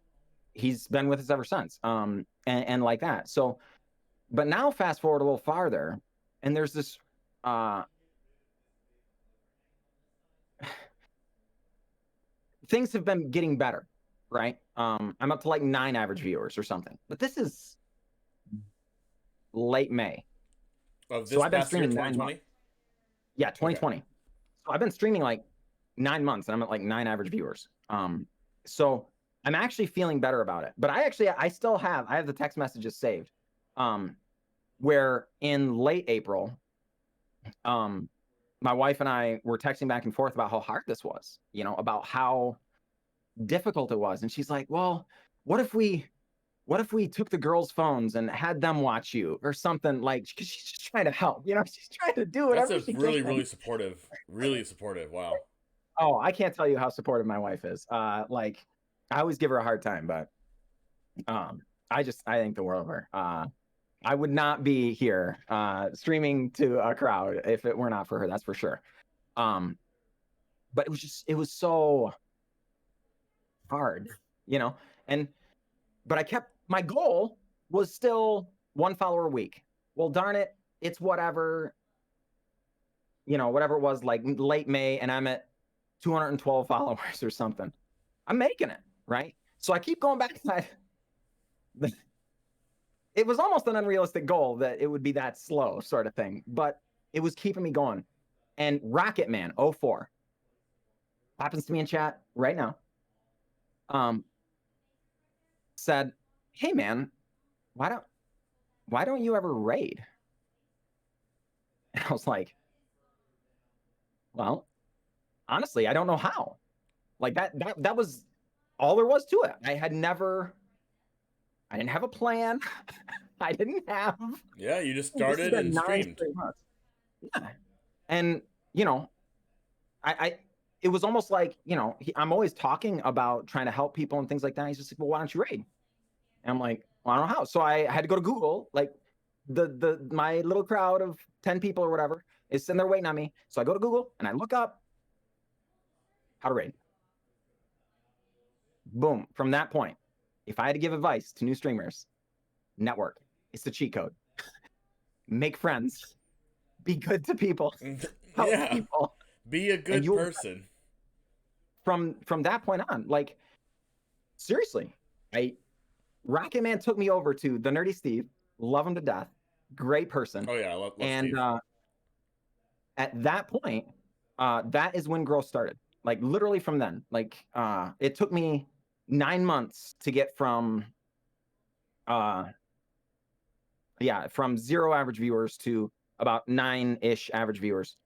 he's been with us ever since, and like that. So, but now fast forward a little farther, and there's this, things have been getting better, right? I'm up to like 9 average viewers or something, but this is late May. Of this so I've been streaming 2020? Yeah, 2020. Okay. So I've been streaming like 9 months and I'm at like 9 average viewers. So I'm actually feeling better about it, but I still have the text messages saved, where in late April, my wife and I were texting back and forth about how hard this was, you know, about how difficult it was. And she's like, well, what if we what if we took the girls' phones and had them watch you or something, like, because she's just trying to help, she's trying to do That's whatever a she really, can. really supportive. Really supportive. Wow. Oh, I can't tell you how supportive my wife is. Like, I always give her a hard time, but I think the world of her. I would not be here streaming to a crowd if it were not for her. That's for sure. But it was so hard, but my goal was still 1 follower a week. Well, darn it, it's whatever, whatever it was, like late May, and I'm at 212 followers or something. I'm making it, right? So I keep going back to that. It was almost an unrealistic goal that it would be that slow sort of thing, but it was keeping me going. And Rocketman04 happens to me in chat right now. Said, "Hey man, why don't you ever raid?" And I was like, well, honestly, I don't know how. Like that was all there was to it. I didn't have a plan. I didn't have. Yeah, you just started and streamed. Yeah. And, it was almost like, I'm always talking about trying to help people and things like that. He's just like, well, why don't you raid? And I'm like, well, I don't know how. So I had to go to Google, like my little crowd of 10 people or whatever is sitting there waiting on me. So I go to Google and I look up how to raid. Boom. From that point, if I had to give advice to new streamers, network. It's the cheat code. Make friends. Be good to people. Help people. Be a good person. From that point on, like, seriously, Rocket Man took me over to the Nerdy Steve. Love him to death. Great person. Oh yeah, I love and Steve. At that point, that is when growth started. Like literally from then. Like it took me 9 months to get from from 0 average viewers to about 9-ish average viewers.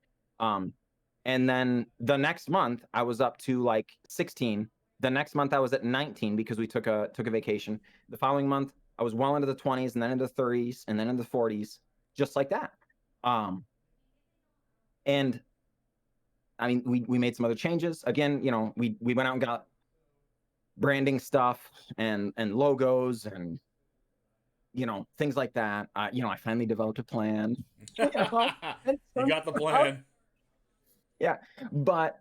And then the next month I was up to like 16. The next month I was at 19 because we took a vacation. The following month I was well into the 20s and then into the 30s and then into the 40s, just like that. And I mean, we made some other changes. Again, we went out and got branding stuff and logos and things like that. I finally developed a plan. You got the plan. Yeah, but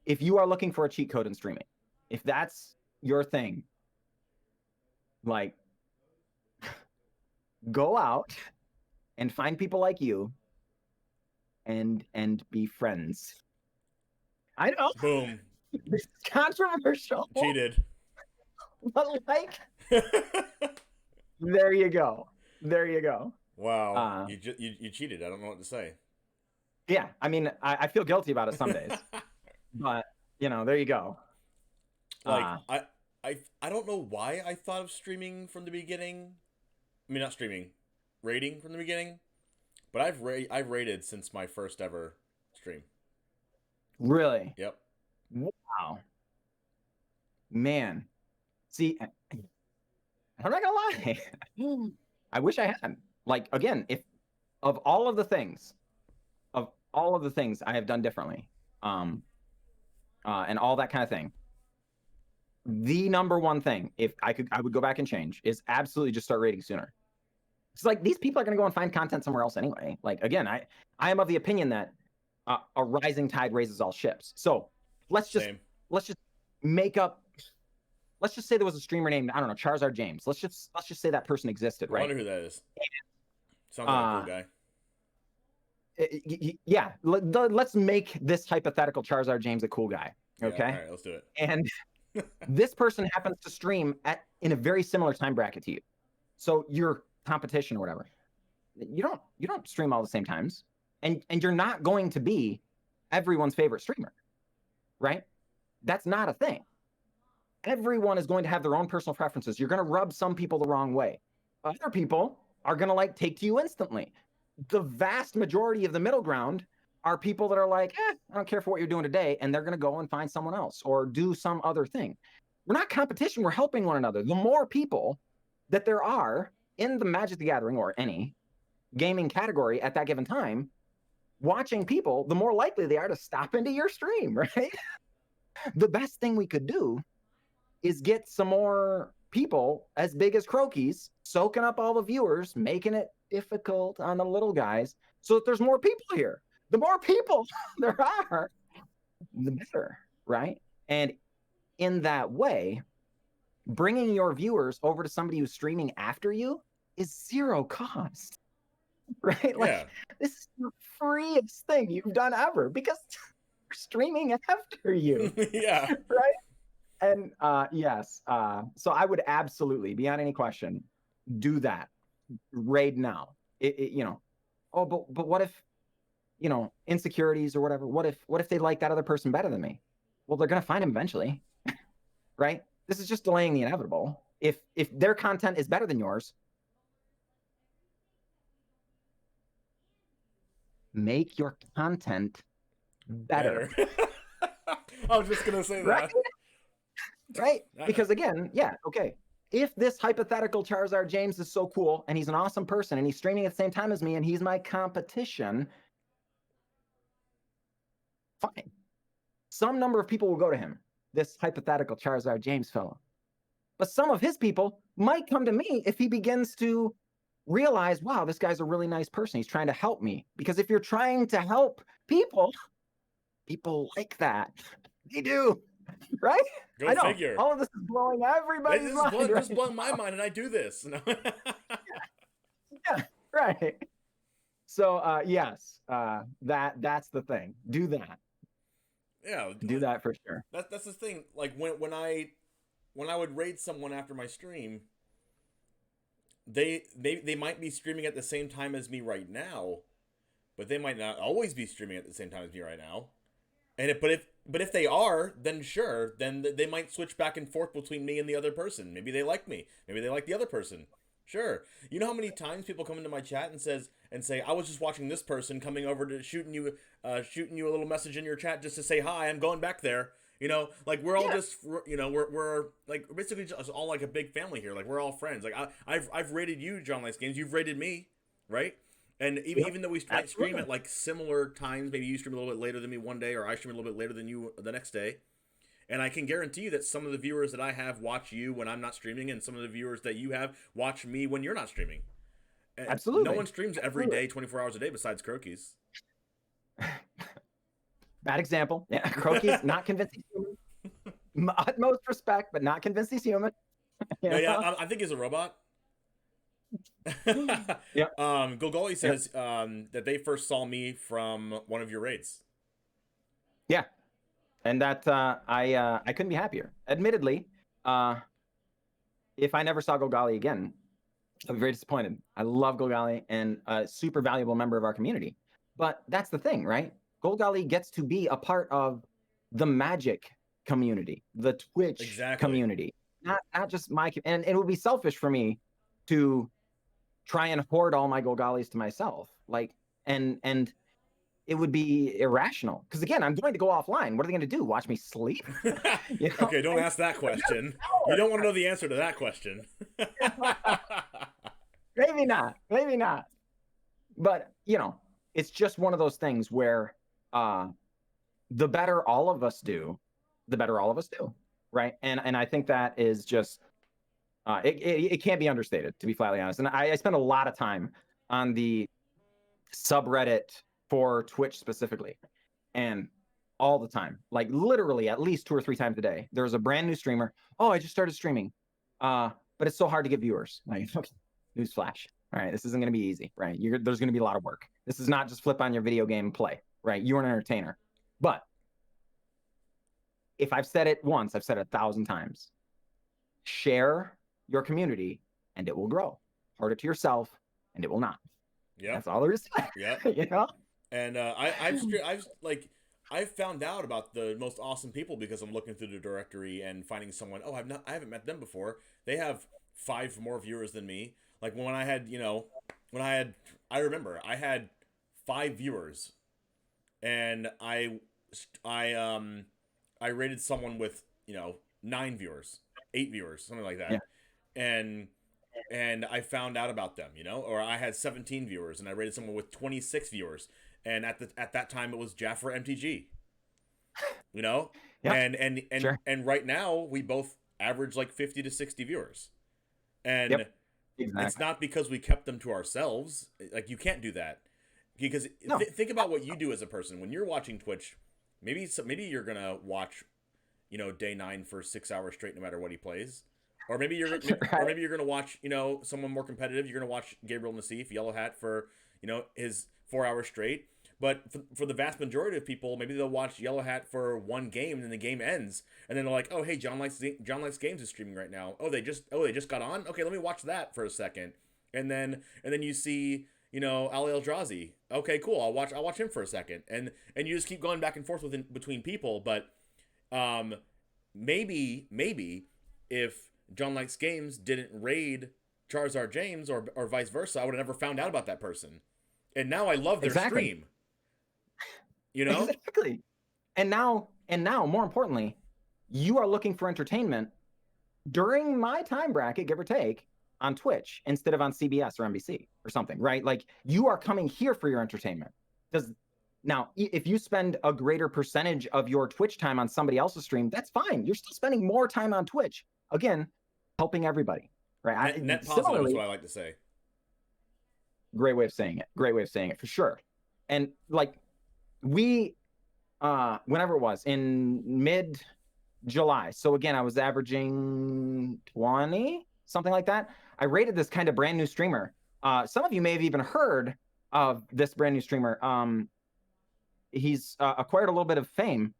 if you are looking for a cheat code in streaming, if that's your thing, like, go out and find people like you and be friends. I know. Boom. It's controversial. Cheated. But like, there you go. Wow. You cheated. I don't know what to say. Yeah, I mean, I feel guilty about it some days, but there you go. Like I don't know why I thought of streaming from the beginning. I mean, not streaming, raiding from the beginning. But I've raided since my first ever stream. Really? Yep. Wow. Man, see, I'm not gonna lie. I wish I had. Like, again, if of all of the things I have done differently, and all that kind of thing, the number one thing, if I would go back and change, is absolutely just start raiding sooner. It's like these people are going to go and find content somewhere else anyway. Like, again, I am of the opinion that a rising tide raises all ships. So let's just make up. Let's just say there was a streamer named, I don't know, Charizard James. Let's just say that person existed, right? I wonder who that is. Sounds like a cool guy. Yeah, let's make this hypothetical Charizard James a cool guy. Okay. Yeah, all right, let's do it. And this person happens to stream in a very similar time bracket to you. So your competition or whatever, you don't stream all the same times, and you're not going to be everyone's favorite streamer, right? That's not a thing. Everyone is going to have their own personal preferences. You're going to rub some people the wrong way. Other people are going to take to you instantly. The vast majority of the middle ground are people that are like, I don't care for what you're doing today, and they're going to go and find someone else or do some other thing. We're not competition. We're helping one another. The more people that there are in the Magic the Gathering or any gaming category at that given time, watching people, the more likely they are to stop into your stream, right? The best thing we could do is get some more people as big as croquis, soaking up all the viewers, making it difficult on the little guys so that there's more people here. The more people there are, the better, right? And in that way, bringing your viewers over to somebody who's streaming after you is zero cost, right? Like, Yeah. this is the freest thing you've done ever because they're streaming after you, Yeah. right? And yes, so I would absolutely, beyond any question, do that. Raid now. You know, oh, but what if, you know, insecurities or whatever? What if they like that other person better than me? Well, they're gonna find him eventually, right? This is just delaying the inevitable. If their content is better than yours, make your content better. I was just gonna say right? that. Right? Because again, yeah, okay. If this hypothetical Charizard James is so cool and he's an awesome person and he's streaming at the same time as me and he's my competition, fine. Some number of people will go to him, this hypothetical Charizard James fellow. But some of his people might come to me if he begins to realize, wow, this guy's a really nice person. He's trying to help me. Because if you're trying to help people, people like that. They do. Right? Go I know. figure. All of this is blowing everybody's mind. This is blowing my mind, and I do this. Yeah, right. So yes, that's the thing. Do that. Yeah, Do that for sure. That's the thing. Like when I would raid someone after my stream, they might be streaming at the same time as me right now, but they might not always be streaming at the same time as me right now. And but if they are, then sure, then they might switch back and forth between me and the other person. Maybe they like me. Maybe they like the other person. Sure. You know how many times people come into my chat and say, I was just watching this person coming over to shooting you a little message in your chat just to say hi. I'm going back there. You know, like we're all just, you know, we're like basically just all like a big family here. Like we're all friends. Like I've rated you, JohnLikesGames. You've rated me, right? And even though we might stream at like similar times, maybe you stream a little bit later than me one day, or I stream a little bit later than you the next day. And I can guarantee you that some of the viewers that I have watch you when I'm not streaming, and some of the viewers that you have watch me when you're not streaming. And absolutely. No one streams every day, 24 hours a day, besides croquis. Bad example. Yeah, croquis, not convinced he's human. Utmost respect, but not convinced he's human. Yeah, I think he's a robot. Yeah. Golgoli says that they first saw me from one of your raids. Yeah. And that I couldn't be happier. Admittedly, if I never saw Golgali again, I'd be very disappointed. I love Golgali and a super valuable member of our community. But that's the thing, right? Golgali gets to be a part of the Magic community, the Twitch community, not just my. And it would be selfish for me to try and hoard all my Golgalis to myself, like and it would be irrational because again, I'm going to go offline. What are they going to do? Watch me sleep? You know? Okay, don't ask that question. You don't want to know the answer to that question. Maybe not. But you know, it's just one of those things where the better all of us do, the better all of us do, right? And I think that is just it can't be understated, to be flatly honest. And I spend a lot of time on the subreddit for Twitch specifically, and all the time, like literally at least 2 or 3 times a day, there's a brand new streamer. Oh, I just started streaming, but it's so hard to get viewers. Like, newsflash. All right, this isn't going to be easy, right? There's going to be a lot of work. This is not just flip on your video game and play, right? You're an entertainer. But if I've said it once, I've said it 1,000 times. Share your community, and it will grow. Hoard it to yourself, and it will not. Yeah, that's all there is. Yeah, you know. And I've found out about the most awesome people because I'm looking through the directory and finding someone. Oh, I haven't met them before. They have 5 more viewers than me. Like when I had, I remember I had 5 viewers, and I rated someone with 9 viewers, 8 viewers, something like Yeah. that. And I found out about them, or I had 17 viewers and I rated someone with 26 viewers. And at that time it was Jaffer MTG, you know? Yeah. Sure. And right now we both average like 50 to 60 viewers. And Yep. Exactly. it's not because we kept them to ourselves. Like, you can't do that. Because No. think about what you do as a person when you're watching Twitch. Maybe you're going to watch, day 9 for 6 hours straight no matter what he plays. Or maybe you're Right. or maybe you're going to watch, someone more competitive. You're going to watch Gabriel Nassif, Yellow Hat, for, his 4 hours straight. But for the vast majority of people, maybe they'll watch Yellow Hat for one game and then the game ends, and then they're like, "Oh, hey, John Likes Games is streaming right now. Oh, they just got on. Okay, let me watch that for a second." And then you see, Ali Eldrazi. Okay, cool. I'll watch him for a second, and you just keep going back and forth between people. But maybe if John Likes Games didn't raid Charizard James or vice versa, I would have never found out about that person. And now I love their stream. Exactly. And now, more importantly, you are looking for entertainment during my time bracket, give or take, on Twitch instead of on CBS or NBC or something, right? Like, you are coming here for your entertainment. Now, if you spend a greater percentage of your Twitch time on somebody else's stream, that's fine. You're still spending more time on Twitch. Again, helping everybody, right? Net positive is what I like to say. Great way of saying it, for sure. And like, we, whenever it was in mid-July, so again, I was averaging 20, something like that. I rated this kind of brand new streamer. Some of you may have even heard of this brand new streamer. He's acquired a little bit of fame.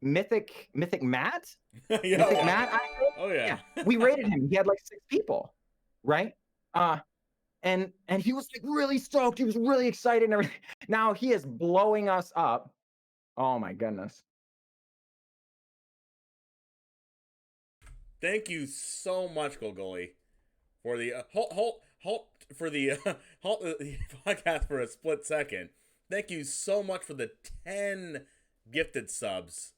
Mythic Matt? Yeah. Mythic Matt? Yeah. We rated him. He had like 6 people, right? And he was like really stoked. He was really excited and everything. Now he is blowing us up. Oh my goodness. Thank you so much, Golgoli, for the halt for the halt the podcast for a split second. Thank you so much for the 10 gifted subs.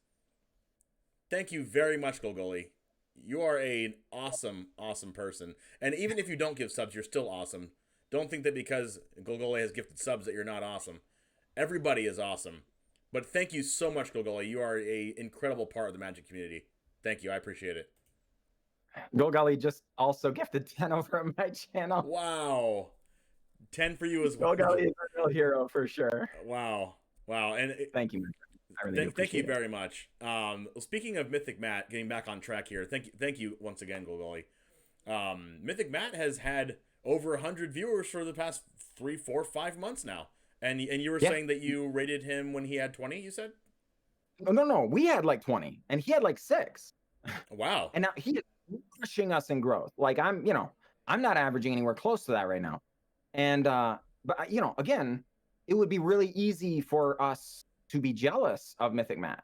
Thank you very much, Golgoli. You are an awesome person. And even if you don't give subs, you're still awesome. Don't think that because Golgoli has gifted subs that you're not awesome. Everybody is awesome. But thank you so much, Golgoli. You are an incredible part of the Magic community. Thank you. I appreciate it. Golgoli just also gifted 10 over on my channel. Wow. 10 for you as well. Golgoli is a real hero for sure. Wow. And thank you. Thank you very much. Speaking of Mythic Matt, getting back on track here. Thank you once again, Golgoli. Mythic Matt has had over 100 viewers for the past 3, 4, 5 months now. And you were saying that you rated him when he had 20, you said? No. We had like 20 and he had like 6. Wow. And now he is pushing us in growth. Like, I'm not averaging anywhere close to that right now. And but again, it would be really easy for us to be jealous of Mythic Matt.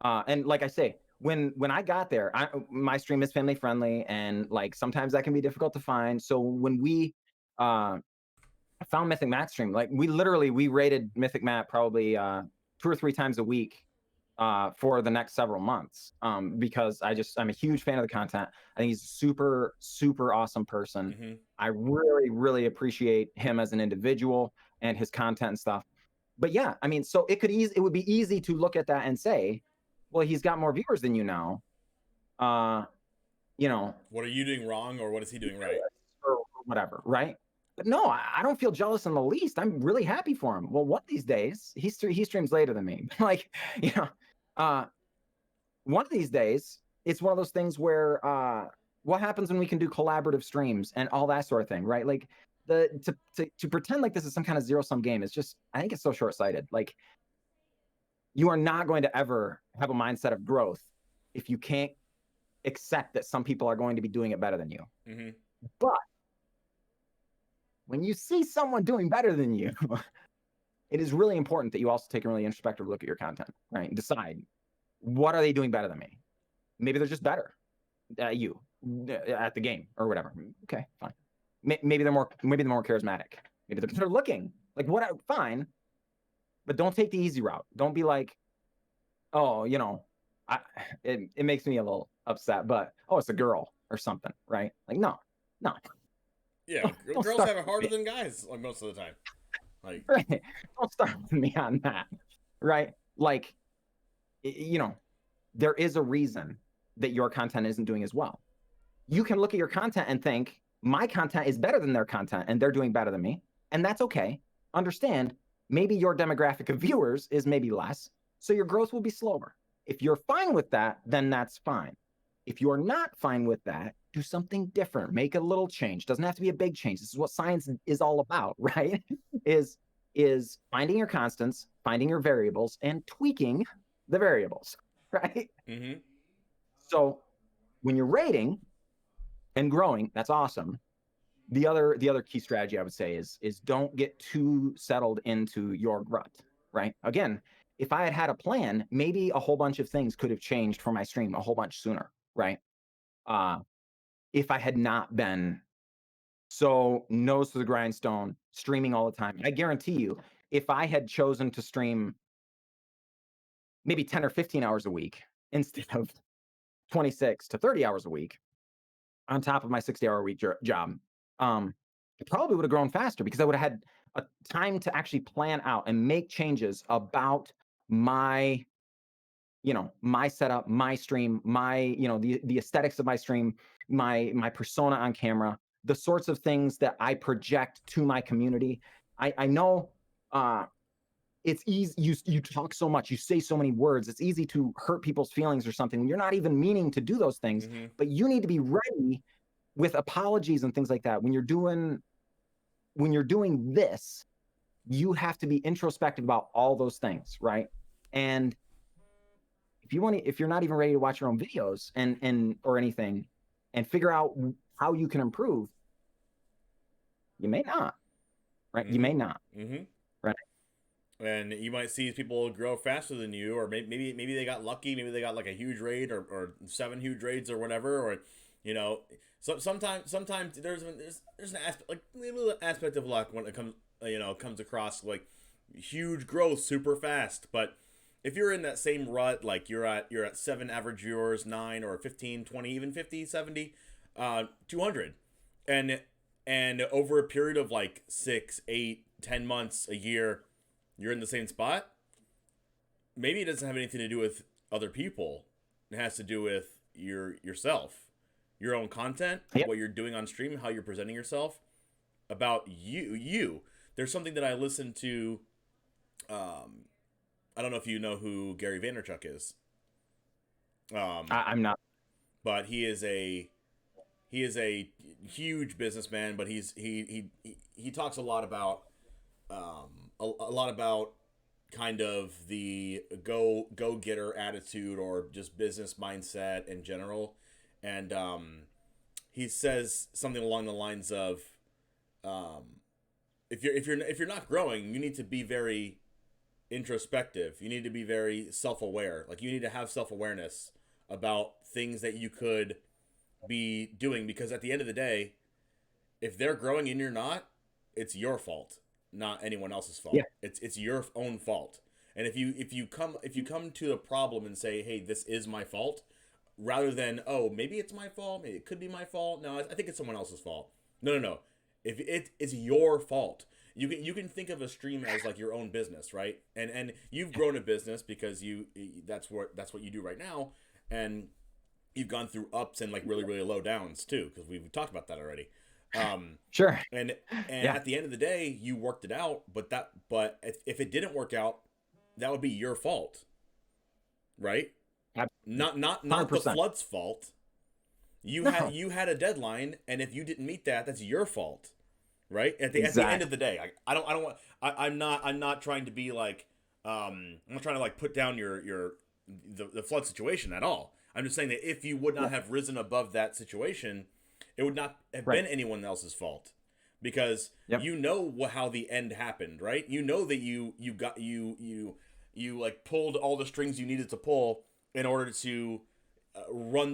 And like I say, when I got there, my stream is family friendly, and like sometimes that can be difficult to find. So when we found Mythic Matt's stream, like we rated Mythic Matt probably 2 or 3 times a week for the next several months, because I'm a huge fan of the content. I think he's a super, super awesome person. Mm-hmm. I really, really appreciate him as an individual and his content and stuff. But yeah, I mean, so it would be easy to look at that and say, well, he's got more viewers than you now. What are you doing wrong, or what is he doing right? Or whatever, right? But no, I don't feel jealous in the least. I'm really happy for him. Well, one of these days, he streams later than me. Like, one of these days, it's one of those things where what happens when we can do collaborative streams and all that sort of thing, right? Like, to pretend like this is some kind of zero-sum game is just, I think it's so short-sighted. Like, you are not going to ever have a mindset of growth if you can't accept that some people are going to be doing it better than you. Mm-hmm. But when you see someone doing better than you, it is really important that you also take a really introspective look at your content, right? And decide, what are they doing better than me? Maybe they're just better at the game or whatever. Okay, fine. Maybe they're more charismatic. Maybe they're better looking. Like, fine. But don't take the easy route. Don't be like, oh, it makes me a little upset, but it's a girl or something, right? Like, no, Yeah, don't girls start have it with harder me. than guys, like most of the time. Like, Right? Don't start with me on that, right? Like, there is a reason that your content isn't doing as well. You can look at your content and think, my content is better than their content and they're doing better than me. And that's okay. Understand, maybe your demographic of viewers is maybe less, so your growth will be slower. If you're fine with that, then that's fine. If you're not fine with that, do something different. Make a little change. Doesn't have to be a big change. This is what science is all about, right? is finding your constants, finding your variables, and tweaking the variables, right? mm-hmm. So when you're rating and growing, that's awesome. The other key strategy I would say is don't get too settled into your rut, right? Again, if I had had a plan, maybe a whole bunch of things could have changed for my stream a whole bunch sooner, right? If I had not been so nose to the grindstone, streaming all the time, I guarantee you, if I had chosen to stream maybe 10 or 15 hours a week instead of 26 to 30 hours a week on top of my 60-hour a week job, it probably would have grown faster because I would have had a time to actually plan out and make changes about my my setup, my stream, my the aesthetics of my stream, my persona on camera, the sorts of things that I project to my community. I know it's easy. You talk so much, you say so many words, it's easy to hurt people's feelings or something. You're not even meaning to do those things, Mm-hmm. but you need to be ready with apologies and things like that. When you're doing this, you have to be introspective about all those things, right? And if you're not even ready to watch your own videos and or anything and figure out how you can improve, you may not, right? Mm-hmm. You may not, mm-hmm. right? And you might see people grow faster than you, or maybe they got lucky. Maybe they got like a huge raid or 7 huge raids or whatever. Or sometimes there's an aspect, like a little aspect of luck when it comes across like huge growth super fast. But if you're in that same rut, like you're at 7 average viewers, 9 or 15, 20, even 50, 70, 200, and over a period of like 6, 8, 10 months, a year, you're in the same spot, maybe it doesn't have anything to do with other people. It has to do with yourself, your own content, Yep. what you're doing on stream, how you're presenting yourself, about you. There's something that I listened to. I don't know if you know who Gary Vaynerchuk is. I'm not. But he is a huge businessman. But he talks a lot about a lot about kind of the go getter attitude or just business mindset in general, and he says something along the lines of, if you're not growing, you need to be very introspective. You need to be very self-aware. Like, you need to have self-awareness about things that you could be doing, because at the end of the day, if they're growing and you're not, it's your fault, not anyone else's fault. Yeah. It's your own fault. And if you come to a problem and say, hey, this is my fault, rather than, oh, maybe it's my fault, maybe it could be my fault, no, I think it's someone else's fault. No. If it is your fault, you can think of a stream as like your own business, right? And you've grown a business because that's what you do right now, and you've gone through ups and like really really low downs too, because we've talked about that already. Sure. And Yeah. at the end of the day, you worked it out, but if it didn't work out, that would be your fault, right? Not the 100%. flood's fault. You No. had a deadline, and if you didn't meet that, that's your fault, right? At the end of the day, I'm not trying to be like, I'm not trying to like put down the flood situation at all. I'm just saying that if you would not have risen above that situation, it would not have been anyone else's fault, because you know how the end happened, right? You know that you like pulled all the strings you needed to pull in order to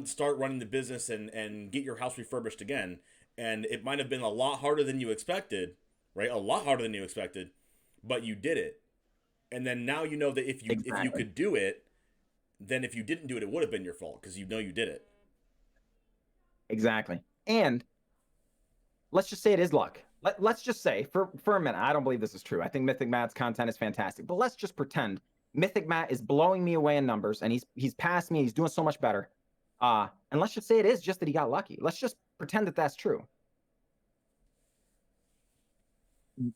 start running the business and get your house refurbished again. And it might have been a lot harder than you expected, right? A lot harder than you expected, but you did it. And then now you know that if you could do it, then if you didn't do it, it would have been your fault because you know you did it. Exactly. And let's just say it is luck. Let's just say for a minute, I don't believe this is true. I think Mythic Matt's content is fantastic, but let's just pretend Mythic Matt is blowing me away in numbers and he's passed me. He's doing so much better. And let's just say it is just that he got lucky. Let's just pretend that that's true.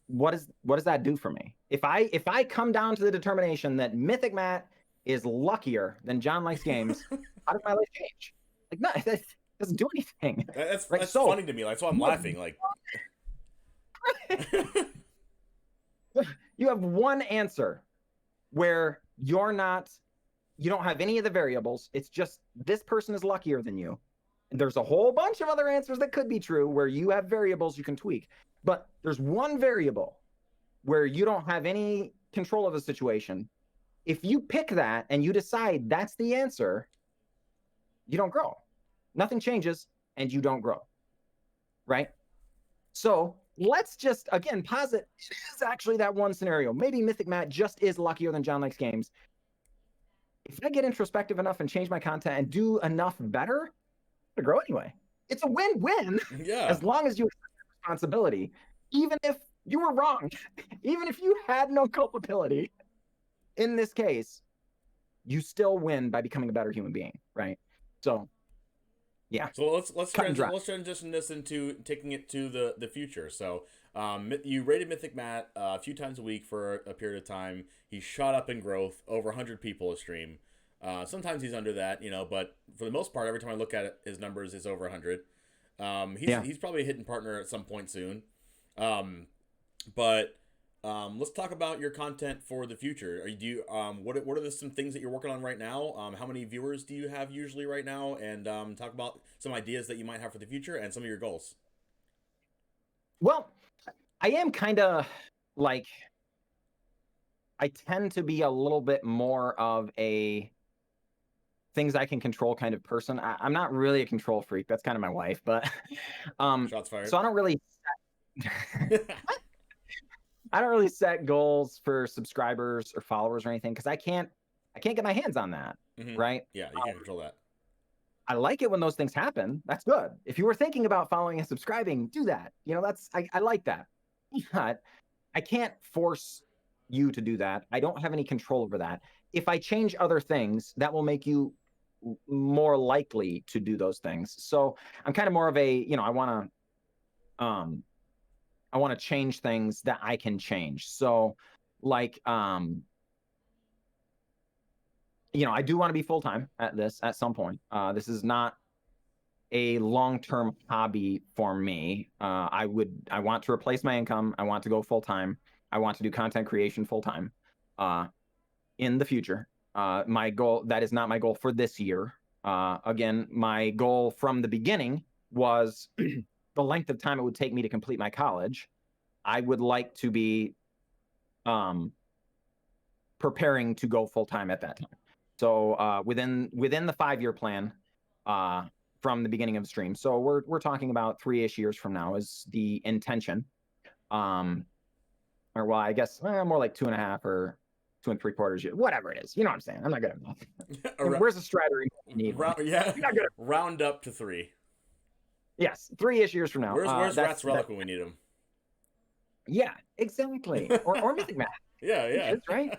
What does that do for me? If I come down to the determination that Mythic Matt is luckier than JohnLikesGames, how does my life change? Like, no, that doesn't do anything. That's funny to me. That's why I'm laughing. Like, you have one answer where you don't have any of the variables. It's just this person is luckier than you. And there's a whole bunch of other answers that could be true where you have variables you can tweak. But there's one variable where you don't have any control of the situation. If you pick that and you decide that's the answer, you don't grow. Nothing changes and you don't grow. Right? So let's just, again, posit it is actually that one scenario. Maybe Mythic Matt just is luckier than JohnLikesGames. If I get introspective enough and change my content and do enough better, to grow anyway. It's a win-win. Yeah. As long as you accept responsibility, even if you were wrong, even if you had no culpability in this case, you still win by becoming a better human being, right? So, yeah. So let's transition this into taking it to the future. So, you rated Mythic Matt a few times a week for a period of time. He shot up in growth, over 100 people a stream. Sometimes he's under that, but for the most part, every time I look at it, his numbers is over 100. He's probably a hitting partner at some point soon. But let's talk about your content for the future. What are some things that you're working on right now? How many viewers do you have usually right now? And talk about some ideas that you might have for the future and some of your goals. Well, I am kind of like, I tend to be a little bit more of a things I can control kind of person. I'm not really a control freak. That's kind of my wife, but Shots fired. So I don't really I don't really set goals for subscribers or followers or anything because I can't get my hands on that. Mm-hmm. Right? Yeah, you can't control that. I like it when those things happen. That's good. If you were thinking about following and subscribing, do that. I like that. But I can't force you to do that. I don't have any control over that. If I change other things, that will make you more likely to do those things. So I'm kind of more of a, I want to change things that I can change. So like, I do want to be full-time at this at some point. This is not a long-term hobby for me. I want to replace my income. I want to go full-time. I want to do content creation full-time in the future. My goal, that is not my goal for this year. Again, my goal from the beginning was the length of time it would take me to complete my college. I would like to be preparing to go full-time at that time. So within the 5-year plan from the beginning of the stream. So we're talking about 3-ish years from now is the intention. Or well, I guess more like 2.5 or 2 3/4 years, whatever it is. You know what I'm saying? I'm not good at math. Where's the Strider you need? Round up to 3. Yes, 3-ish years from now. Where's Rat's Relic when we need him? Yeah, exactly. Or Mythic Matt. Yeah. That's right.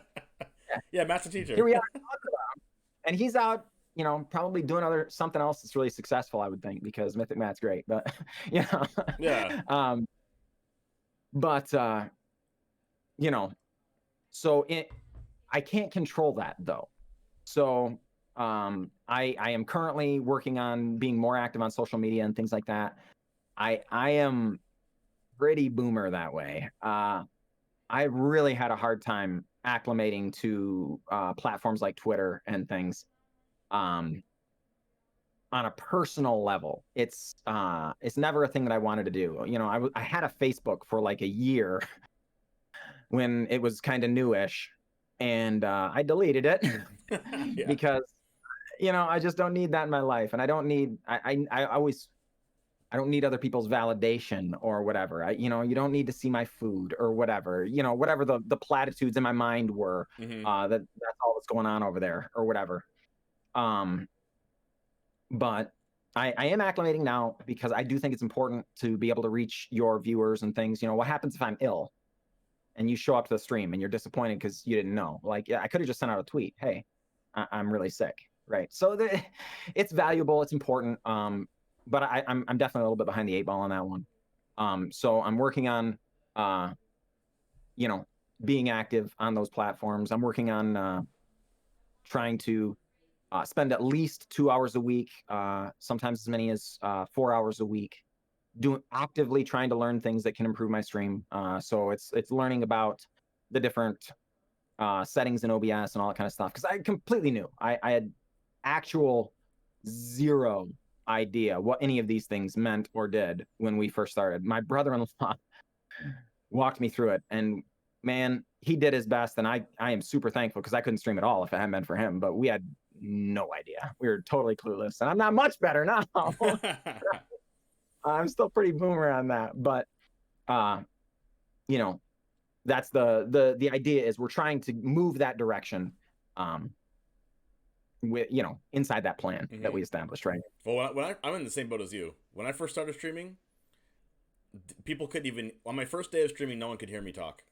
Yeah, Matt's a teacher. Here we are, and he's out, probably doing something else that's really successful, I would think, because Mythic Matt's great. But Yeah. So I can't control that though. So I am currently working on being more active on social media and things like that. I am pretty boomer that way. I really had a hard time acclimating to platforms like Twitter and things. On a personal level, it's never a thing that I wanted to do. I had a Facebook for like a year when it was kind of newish, and I deleted it because I just don't need that in my life, and I don't need I don't need other people's validation or whatever. You don't need to see my food or whatever. Whatever the platitudes in my mind were. Mm-hmm. That's all that's going on over there or whatever. But I am acclimating now because I do think it's important to be able to reach your viewers and things. You know, what happens if I'm ill and you show up to the stream and you're disappointed because you didn't know? Like, yeah, I could have just sent out a tweet. Hey, I'm really sick, right? So it's valuable. It's important. But I'm definitely a little bit behind the 8 ball on that one. So I'm working on, you know, being active on those platforms. I'm working on trying to spend at least 2 hours a week, sometimes as many as 4 hours a week, actively trying to learn things that can improve my stream. So it's learning about the different settings in OBS and all that kind of stuff, because I completely knew. I had actual zero idea what any of these things meant or did when we first started. My brother-in-law walked me through it, and man, he did his best, and I am super thankful, because I couldn't stream at all if it hadn't been for him. But we had no idea. We were totally clueless, and I'm not much better now. I'm still pretty boomer on that, but you know, that's the idea, is we're trying to move that direction, with, you know, inside that plan that we established, right? Well, I'm in the same boat as you. When I first started streaming, people couldn't even, on my first day of streaming, no one could hear me talk.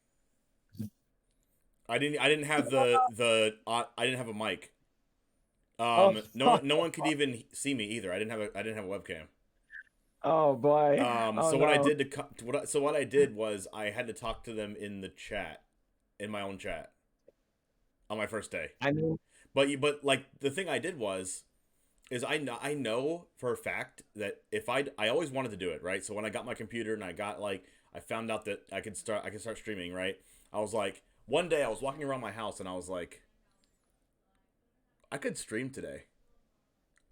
I didn't have I didn't have a mic. No one could even see me either. I didn't have a webcam. Oh boy. So what I did was I had to talk to them in the chat, in my own chat, on my first day. I mean, but like the thing I did is I know for a fact that if I always wanted to do it, right? So when I got my computer and I found out that I could start streaming, right? I was like, one day I was walking around my house and I was like, I could stream today.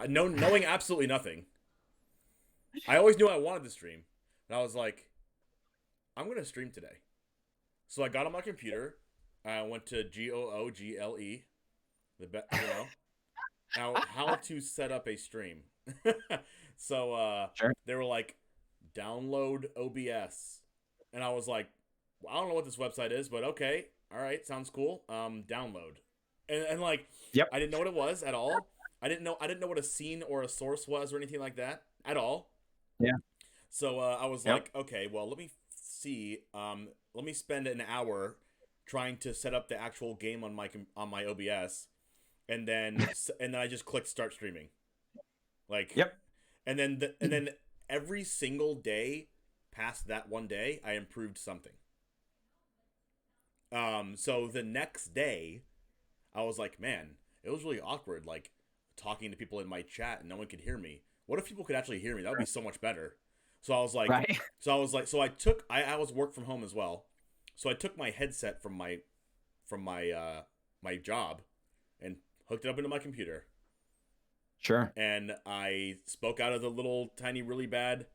Knowing absolutely nothing. I always knew I wanted to stream, and I was like, I'm gonna stream today. So I got on my computer. I went to Google, how to set up a stream. So sure. They were like, download OBS, and I was like, well, I don't know what this website is, but okay, all right, sounds cool. Download, and like, yep. I didn't know what it was at all. I didn't know what a scene or a source was or anything like that at all. Yeah. So I was like, okay, well, let me see. Let me spend an hour trying to set up the actual game on my OBS, and then I just clicked start streaming. Like, yep. And then every single day past that one day, I improved something. So the next day, I was like, man, it was really awkward, like talking to people in my chat and no one could hear me. What if people could actually hear me? That would be so much better. So I was like, right. I was work from home as well. So I took my headset from my job and hooked it up into my computer. Sure. And I spoke out of the little tiny, really bad,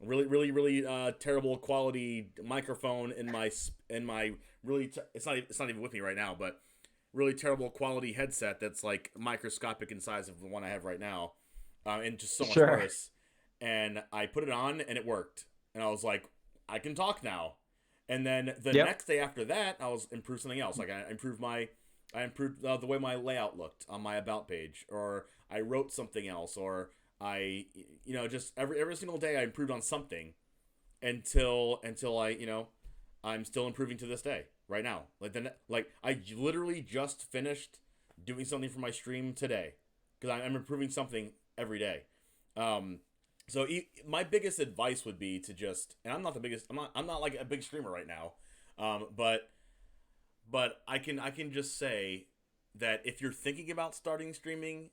really terrible quality microphone in my it's not even with me right now, but really terrible quality headset that's like microscopic in size of the one I have right now. And just so much worse. And I put it on and it worked. And I was like, I can talk now. And then the next day after that, I was improved something else. Like I improved the way my layout looked on my about page, or I wrote something else, or I, just every single day I improved on something until I'm still improving to this day right now. Like I literally just finished doing something for my stream today because I'm improving something every day. So my biggest advice would be to just, and I'm not like a big streamer right now, but I can just say that if you're thinking about starting streaming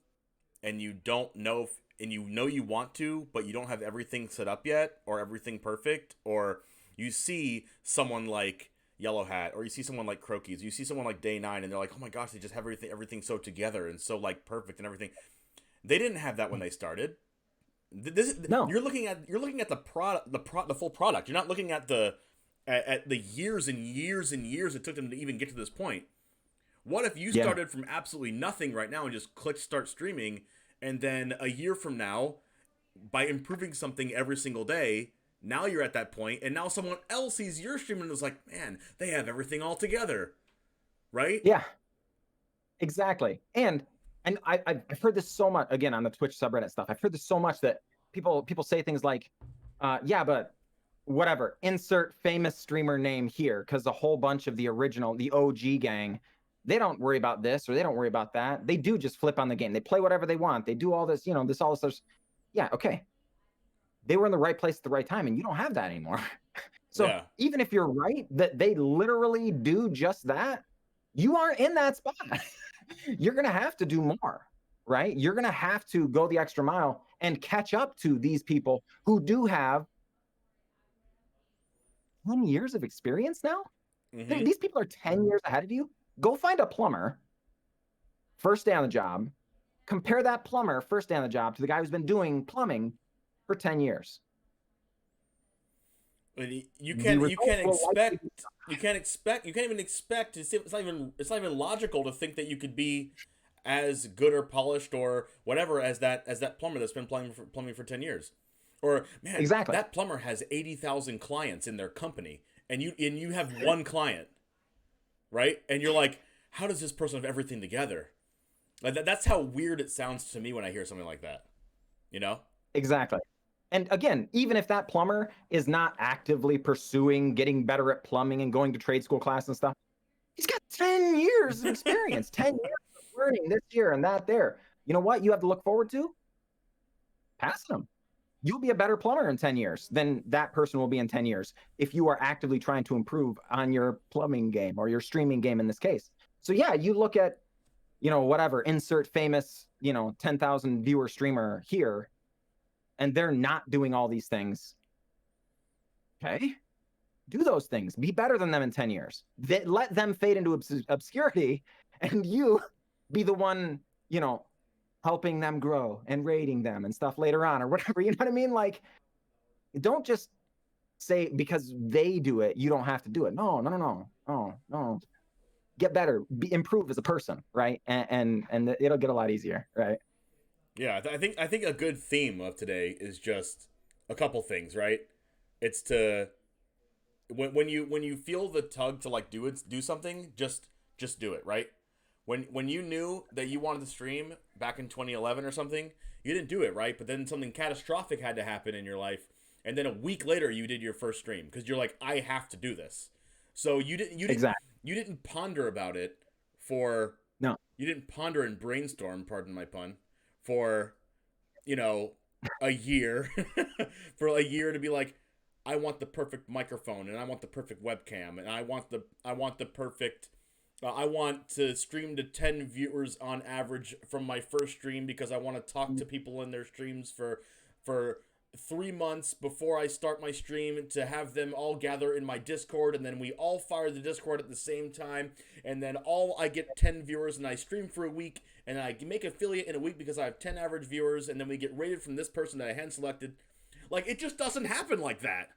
and you don't know and you want to, but you don't have everything set up yet or everything perfect, or you see someone like Yellow Hat, or you see someone like Crokies, you see someone like Day 9, and they're like, oh my gosh, they just have everything so together and so like perfect and everything. They didn't have that when they started. No. You're looking at the product, the full product. You're not looking at the years and years and years it took them to even get to this point. What if you started from absolutely nothing right now and just clicked start streaming, and then a year from now, by improving something every single day, now you're at that point, and now someone else sees your stream and is like, man, they have everything all together, right? Yeah, exactly. And And I've heard this so much, again, on the Twitch subreddit stuff. I've heard this so much that people say things like, yeah, but whatever, insert famous streamer name here, because a whole bunch of the OG gang, they don't worry about this or they don't worry about that. They do just flip on the game. They play whatever they want. They do all this, all this stuff. Yeah, okay. They were in the right place at the right time, and you don't have that anymore. So even if you're right that they literally do just that, you aren't in that spot. You're going to have to do more, right? You're going to have to go the extra mile and catch up to these people who do have 10 years of experience now. Mm-hmm. These people are 10 years ahead of you. Go find a plumber first day on the job. Compare that plumber first day on the job to the guy who's been doing plumbing for 10 years. You can't even expect. It's not even logical to think that you could be as good or polished or whatever as that plumber that's been plumbing for 10 years. Or, man, exactly. That plumber has 80,000 clients in their company, and you have one client, right? And you're like, how does this person have everything together? Like that's how weird it sounds to me when I hear something like that, Exactly. And again, even if that plumber is not actively pursuing getting better at plumbing and going to trade school class and stuff, he's got 10 years of experience, 10 years of learning this year and that there. You know what you have to look forward to? Passing him. You'll be a better plumber in 10 years than that person will be in 10 years if you are actively trying to improve on your plumbing game or your streaming game in this case. So yeah, you look at, whatever, insert famous, 10,000 viewer streamer here, and they're not doing all these things. Okay, do those things. Be better than them in 10 years. Let them fade into obscurity, and you be the one, helping them grow and rating them and stuff later on or whatever. You know what I mean? Like, don't just say because they do it, you don't have to do it. No. Get better. Improve as a person, right? And it'll get a lot easier, right? Yeah, I think a good theme of today is just a couple things, right? It's to when you feel the tug to like do something, just do it, right? When you knew that you wanted to stream back in 2011 or something, you didn't do it, right? But then something catastrophic had to happen in your life, and then a week later you did your first stream because you're like, I have to do this. So you didn't ponder about it for no. You didn't ponder and brainstorm, pardon my pun, for a year for a year to be like, I want the perfect microphone and I want the perfect webcam and I want the perfect I want to stream to 10 viewers on average from my first stream because I want to talk to people in their streams for 3 months before I start my stream, to have them all gather in my Discord, and then we all fire the Discord at the same time, and then I get 10 viewers, and I stream for a week, and I make affiliate in a week because I have 10 average viewers, and then we get rated from this person that I hand selected. Like, it just doesn't happen like that.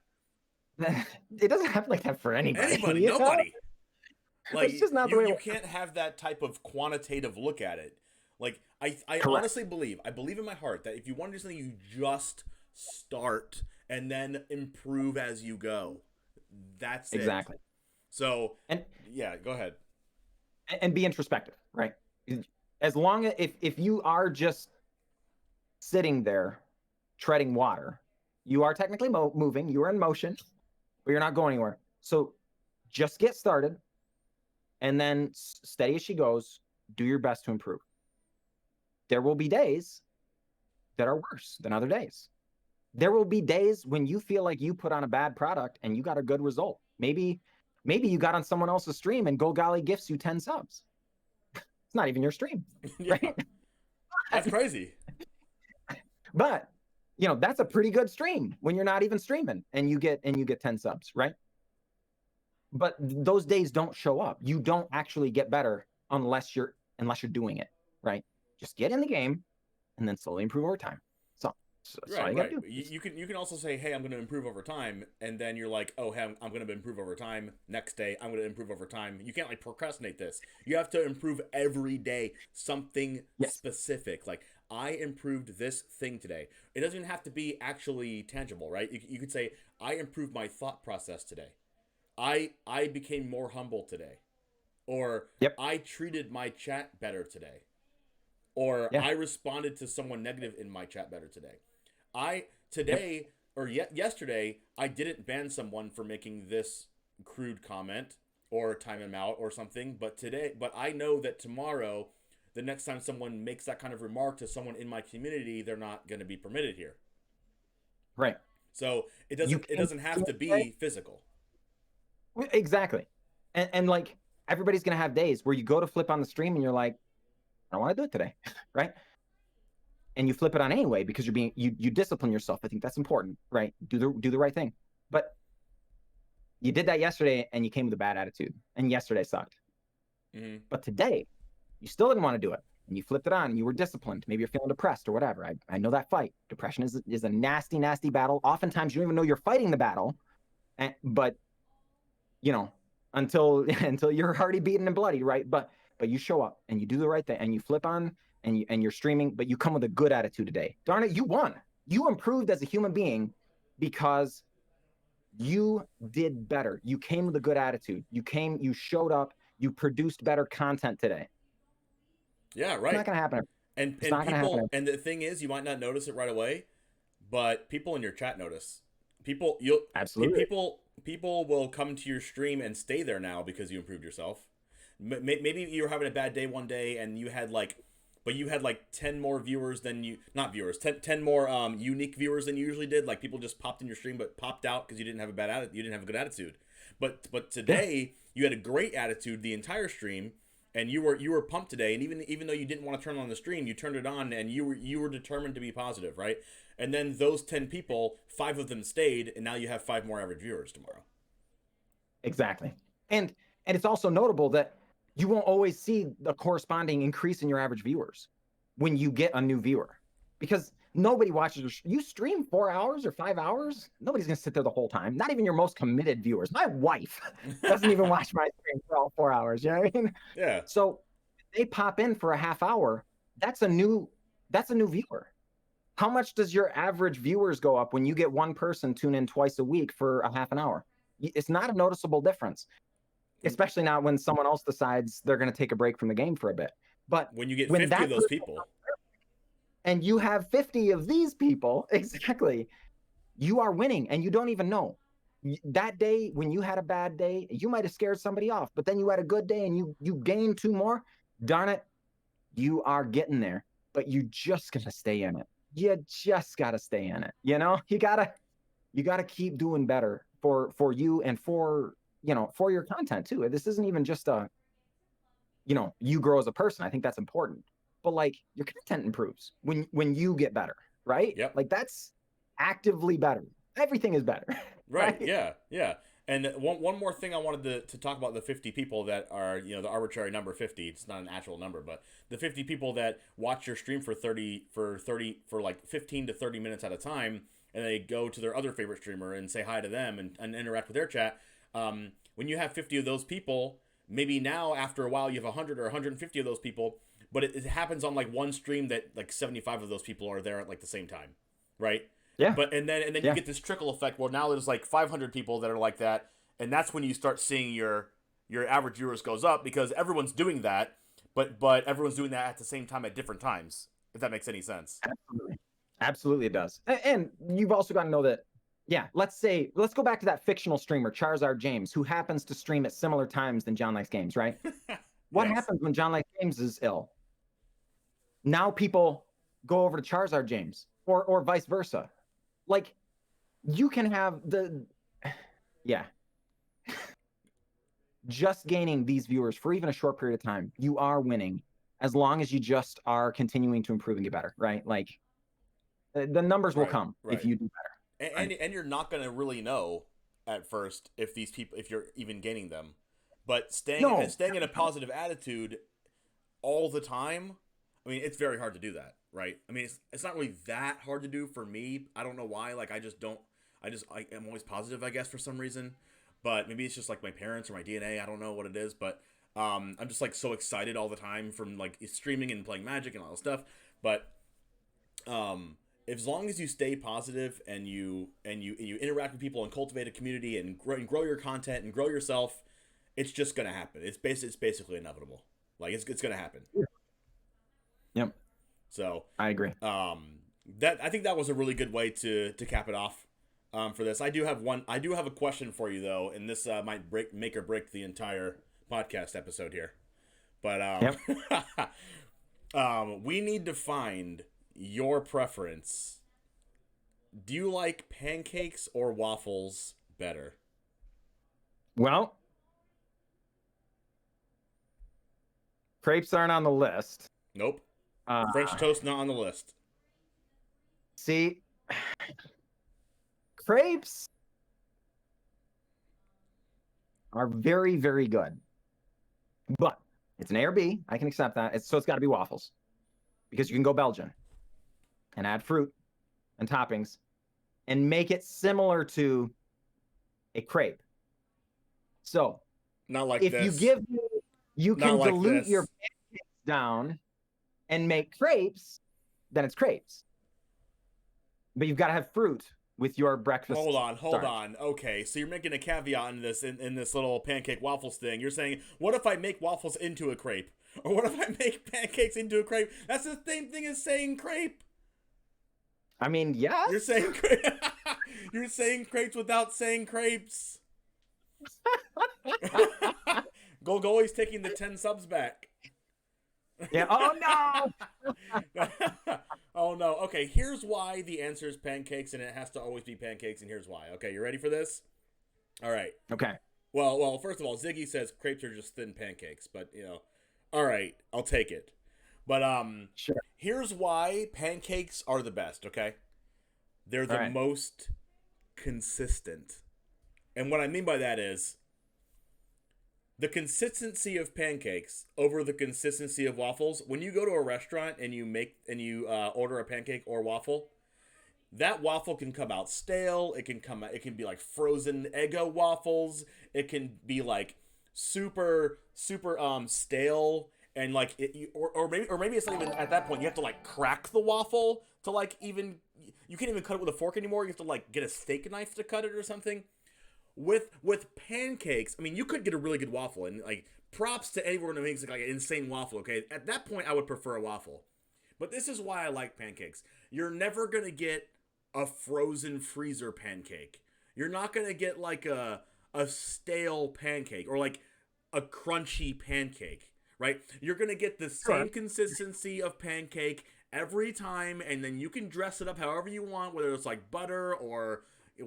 It doesn't happen like that for anybody. Nobody. Like, it's just not the way you can't have that type of quantitative look at it. Like, I honestly believe in my heart that if you want to do something, you just start and then improve as you go. That's exactly. So, and yeah, go ahead. And be introspective, right? As long as if you are just sitting there treading water, you are technically moving, you are in motion, but you're not going anywhere. So just get started, and then steady as she goes, do your best to improve. There will be days that are worse than other days. There will be days when you feel like you put on a bad product and you got a good result. Maybe you got on someone else's stream and Go Golly gifts you 10 subs. It's not even your stream, right? That's crazy. But, that's a pretty good stream when you're not even streaming and you get 10 subs, right? But those days don't show up. You don't actually get better unless you're doing it, right? Just get in the game and then slowly improve over time. Right. You can also say, hey, I'm going to improve over time, and then you're like, oh, hey, I'm going to improve over time. Next day, I'm going to improve over time. You can't procrastinate this. You have to improve every day something specific. Like, I improved this thing today. It doesn't even have to be actually tangible, right? You could say, I improved my thought process today. I became more humble today, or I treated my chat better today. or Yeah. I responded to someone negative in my chat better today. I Yep. today or yesterday I didn't ban someone for making this crude comment or time him out or something, but I know that tomorrow, the next time someone makes that kind of remark to someone in my community, they're not going to be permitted here. Right. So You it came doesn't have to to it today? be physical. Exactly. And like everybody's gonna have days where you go to flip on the stream and you're like, I don't want to do it today, right? And you flip it on anyway because you discipline yourself. I think that's important, right? Do the right thing. But you did that yesterday and you came with a bad attitude, and yesterday sucked. Mm-hmm. But today, you still didn't want to do it, and you flipped it on and you were disciplined. Maybe you're feeling depressed or whatever. I know that fight. Depression is a nasty, nasty battle. Oftentimes you don't even know you're fighting the battle, but you know, until you're already beaten and bloody, right? But you show up and you do the right thing and you flip on and you're streaming, but you come with a good attitude today. Darn it, you won. You improved as a human being because you did better. You came with a good attitude. You showed up, you produced better content today. Yeah, It's right. not gonna happen. It's And not gonna happen. people, and the thing is, you might not notice it right away, but people in your chat notice. Absolutely. People will come to your stream and stay there now because you improved yourself. Maybe you were having a bad day one day and you had like 10 more viewers than you, not viewers, 10 more unique viewers than you usually did. Like people just popped in your stream but popped out because you didn't have a bad attitude, you didn't have a good attitude. But Yeah. today you had a great attitude the entire stream, and you were pumped today, and even though you didn't want to turn on the stream, you turned it on and you were determined to be positive, right? And then those 10 people, 5 of them stayed, and now you have 5 more average viewers tomorrow. Exactly. And it's also notable that you won't always see the corresponding increase in your average viewers when you get a new viewer, because nobody watches you stream 4 hours or 5 hours. Nobody's going to sit there the whole time. Not even your most committed viewers. My wife doesn't even watch my stream for all 4 hours. You know what I mean? Yeah. So they pop in for a half hour. That's a new viewer. How much does your average viewers go up when you get one person tune in twice a week for a half an hour? It's not a noticeable difference, especially not when someone else decides they're going to take a break from the game for a bit. But When you get when 50 of that those person, people, and you have 50 of these people, exactly, you are winning and you don't even know. That day when you had a bad day, you might have scared somebody off, but then you had a good day and you gained 2 more. Darn it, you are getting there, but you just got to stay in it. You just got to stay in it. You gotta keep doing better for you and for your content too. This isn't even just you grow as a person. I think that's important, but like your content improves when you get better, right? yep. Like that's actively better. Everything is better. Right. Right? Yeah. Yeah. And one more thing I wanted to talk about, the 50 people that are, the arbitrary number 50. It's not an actual number, but the 50 people that watch your stream for 30 for like 15 to 30 minutes at a time, and they go to their other favorite streamer and say hi to them and interact with their chat. When you have 50 of those people, maybe now after a while you have 100 or 150 of those people, but it happens on like one stream that like 75 of those people are there at like the same time, right? Yeah. But and then you Yeah. get this trickle effect. Well, now there's like 500 people that are like that, and that's when you start seeing your average viewers goes up because everyone's doing that, but everyone's doing that at the same time at different times. If that makes any sense. Absolutely. Absolutely it does. And you've also got to know that, yeah, let's go back to that fictional streamer, Charizard James, who happens to stream at similar times than John Likes Games, right? What Yes. happens when John Likes Games is ill? Now people go over to Charizard James or vice versa. Like you can have yeah. Just gaining these viewers for even a short period of time, you are winning as long as you just are continuing to improve and get better, right? Like the numbers will Right. come if Right. you do better. And Right? and you're not gonna really know at first if you're even gaining them, but No. staying in a positive attitude all the time. I mean, it's very hard to do that, right? I mean, it's not really that hard to do for me. I don't know why. Like, I just don't. I am always positive, I guess, for some reason. But maybe it's just like my parents or my DNA. I don't know what it is, but I'm just like so excited all the time from like streaming and playing Magic and all this stuff. But as long as you stay positive and you interact with people and cultivate a community and grow your content and grow yourself, it's just gonna happen. It's basically inevitable. Like it's gonna happen. Yep. So I agree. that I think that was a really good way to cap it off for this. I do have a question for you though, and this might make or break the entire podcast episode here. But Yep. we need to find your preference. Do you like pancakes or waffles better? Well, crepes aren't on the list. Nope. French toast not on the list. See, crepes are very, very good. But it's an A or B. I can accept that. So it's got to be waffles. Because you can go Belgian and add fruit and toppings and make it similar to a crepe. So not like if this. you can like dilute this. your pancakes down and make crepes, then it's crepes. But you've got to have fruit with your breakfast. Hold on. starch. Okay, so you're making a caveat in this little pancake waffles thing. You're saying, what if I make waffles into a crepe? Or what if I make pancakes into a crepe? That's the same thing as saying crepe. I mean, yeah. You're saying crepe. You're saying crepes without saying crepes. Golgoli's taking the 10 subs back. Yeah. Oh no. Oh no. Okay, here's why the answer is pancakes, and it has to always be pancakes, and here's why. Okay, you ready for this? All right. Okay. Well, first of all, Ziggy says crepes are just thin pancakes, but all right, I'll take it. But Sure. here's why pancakes are the best, okay? They're the most consistent. And what I mean by that is the consistency of pancakes over the consistency of waffles. When you go to a restaurant and you order a pancake or waffle, that waffle can come out stale. It can be like frozen Eggo waffles. It can be like super stale, and like maybe it's not even at that point. You have to like crack the waffle to like even, you can't even cut it with a fork anymore. You have to like get a steak knife to cut it or something. With pancakes, I mean, you could get a really good waffle, and like props to anyone who makes like an insane waffle. Okay, at that point, I would prefer a waffle. But this is why I like pancakes. You're never gonna get a frozen freezer pancake. You're not gonna get like a stale pancake or like a crunchy pancake, right? You're gonna get the same consistency of pancake every time, and then you can dress it up however you want, whether it's like butter or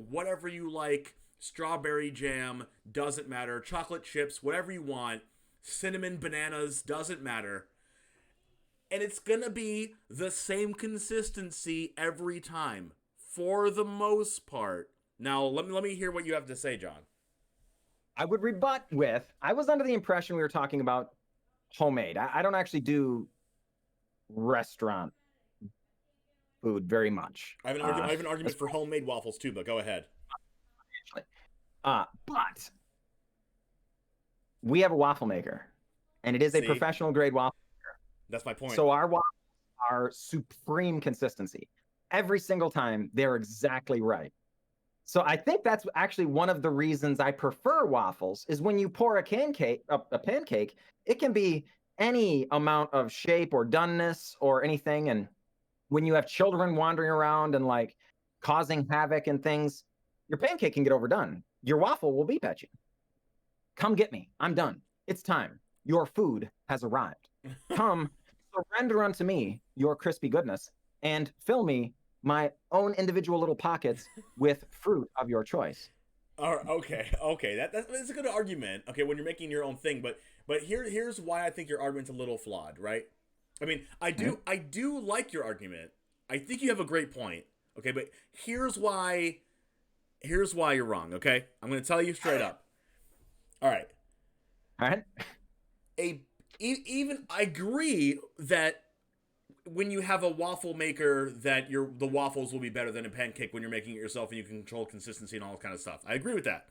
whatever you like. Strawberry jam, doesn't matter. Chocolate chips, whatever you want. Cinnamon, bananas, doesn't matter. And it's gonna be the same consistency every time, for the most part. Now, let me hear what you have to say, John. I would rebut with, I was under the impression we were talking about homemade. I don't actually do restaurant food very much. I have an argument for homemade waffles too, but go ahead. But we have a waffle maker, and it is a professional grade waffle maker. That's my point. So our waffles are supreme consistency. Every single time, they're exactly right. So I think that's actually one of the reasons I prefer waffles, is when you pour a pancake, it can be any amount of shape or doneness or anything. And when you have children wandering around and like causing havoc and things, your pancake can get overdone. Your waffle will beep at you. Come get me. I'm done. It's time. Your food has arrived. Come, surrender unto me your crispy goodness, and fill me my own individual little pockets with fruit of your choice. Okay. That's a good argument. Okay, when you're making your own thing, but here's why I think your argument's a little flawed, right? I mean, I do like your argument. I think you have a great point. Okay, but here's why you're wrong, okay? I'm going to tell you straight up. All right. Even I agree that when you have a waffle maker, that the waffles will be better than a pancake when you're making it yourself, and you can control consistency and all that kind of stuff. I agree with that.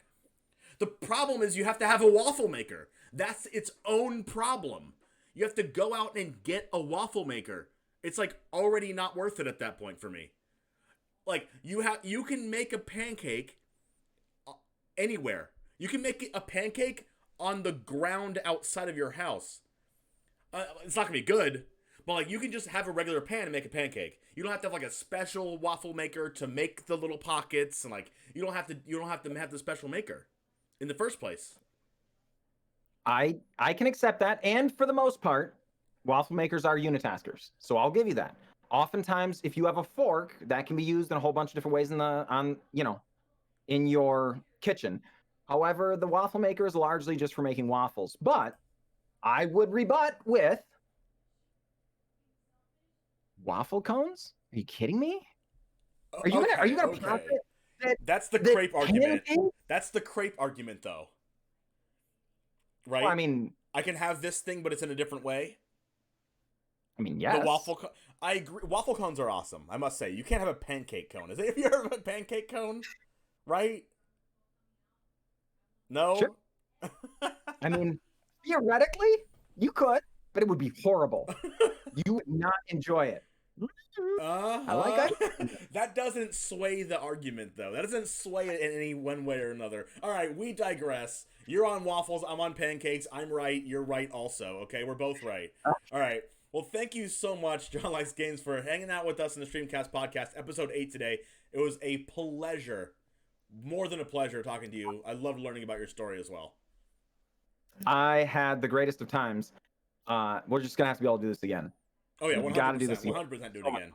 The problem is you have to have a waffle maker. That's its own problem. You have to go out and get a waffle maker. It's like already not worth it at that point for me. Like you can make a pancake anywhere. You can make a pancake on the ground outside of your house. It's not gonna be good, But like you can just have a regular pan and make a pancake. You don't have to have like a special waffle maker to make the little pockets, and like you don't have to have the special maker in the first place. I can accept that, and for the most part, waffle makers are unitaskers, so I'll give you that. Oftentimes, if you have a fork, that can be used in a whole bunch of different ways in your kitchen. However, the waffle maker is largely just for making waffles. But I would rebut with waffle cones. Are you kidding me? Are you gonna posit that That's the crepe argument. That's the crepe argument, though. Right? Well, I mean, I can have this thing, but it's in a different way. I mean, yes. The waffle I agree. Waffle cones are awesome. I must say, you can't have a pancake cone. Have you heard of a pancake cone? Right? No. Sure. I mean, theoretically, you could, but it would be horrible. You would not enjoy it. I like it. That doesn't sway the argument, though. That doesn't sway it in any one way or another. All right, we digress. You're on waffles. I'm on pancakes. I'm right. You're right also. Okay, we're both right. All right. Well, thank you so much, John Likes Games, for hanging out with us in the StreamCast Podcast, episode 8 today. It was a pleasure, more than a pleasure, talking to you. I loved learning about your story as well. I had the greatest of times. We're just gonna have to be able to do this again. Oh yeah, 100%. Gotta do this again. 100% do it again.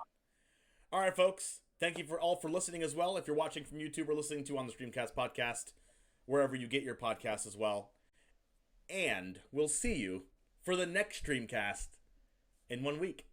All right, folks. Thank you for listening as well. If you're watching from YouTube or listening to on the StreamCast Podcast, wherever you get your podcasts as well. And we'll see you for the next StreamCast in 1 week.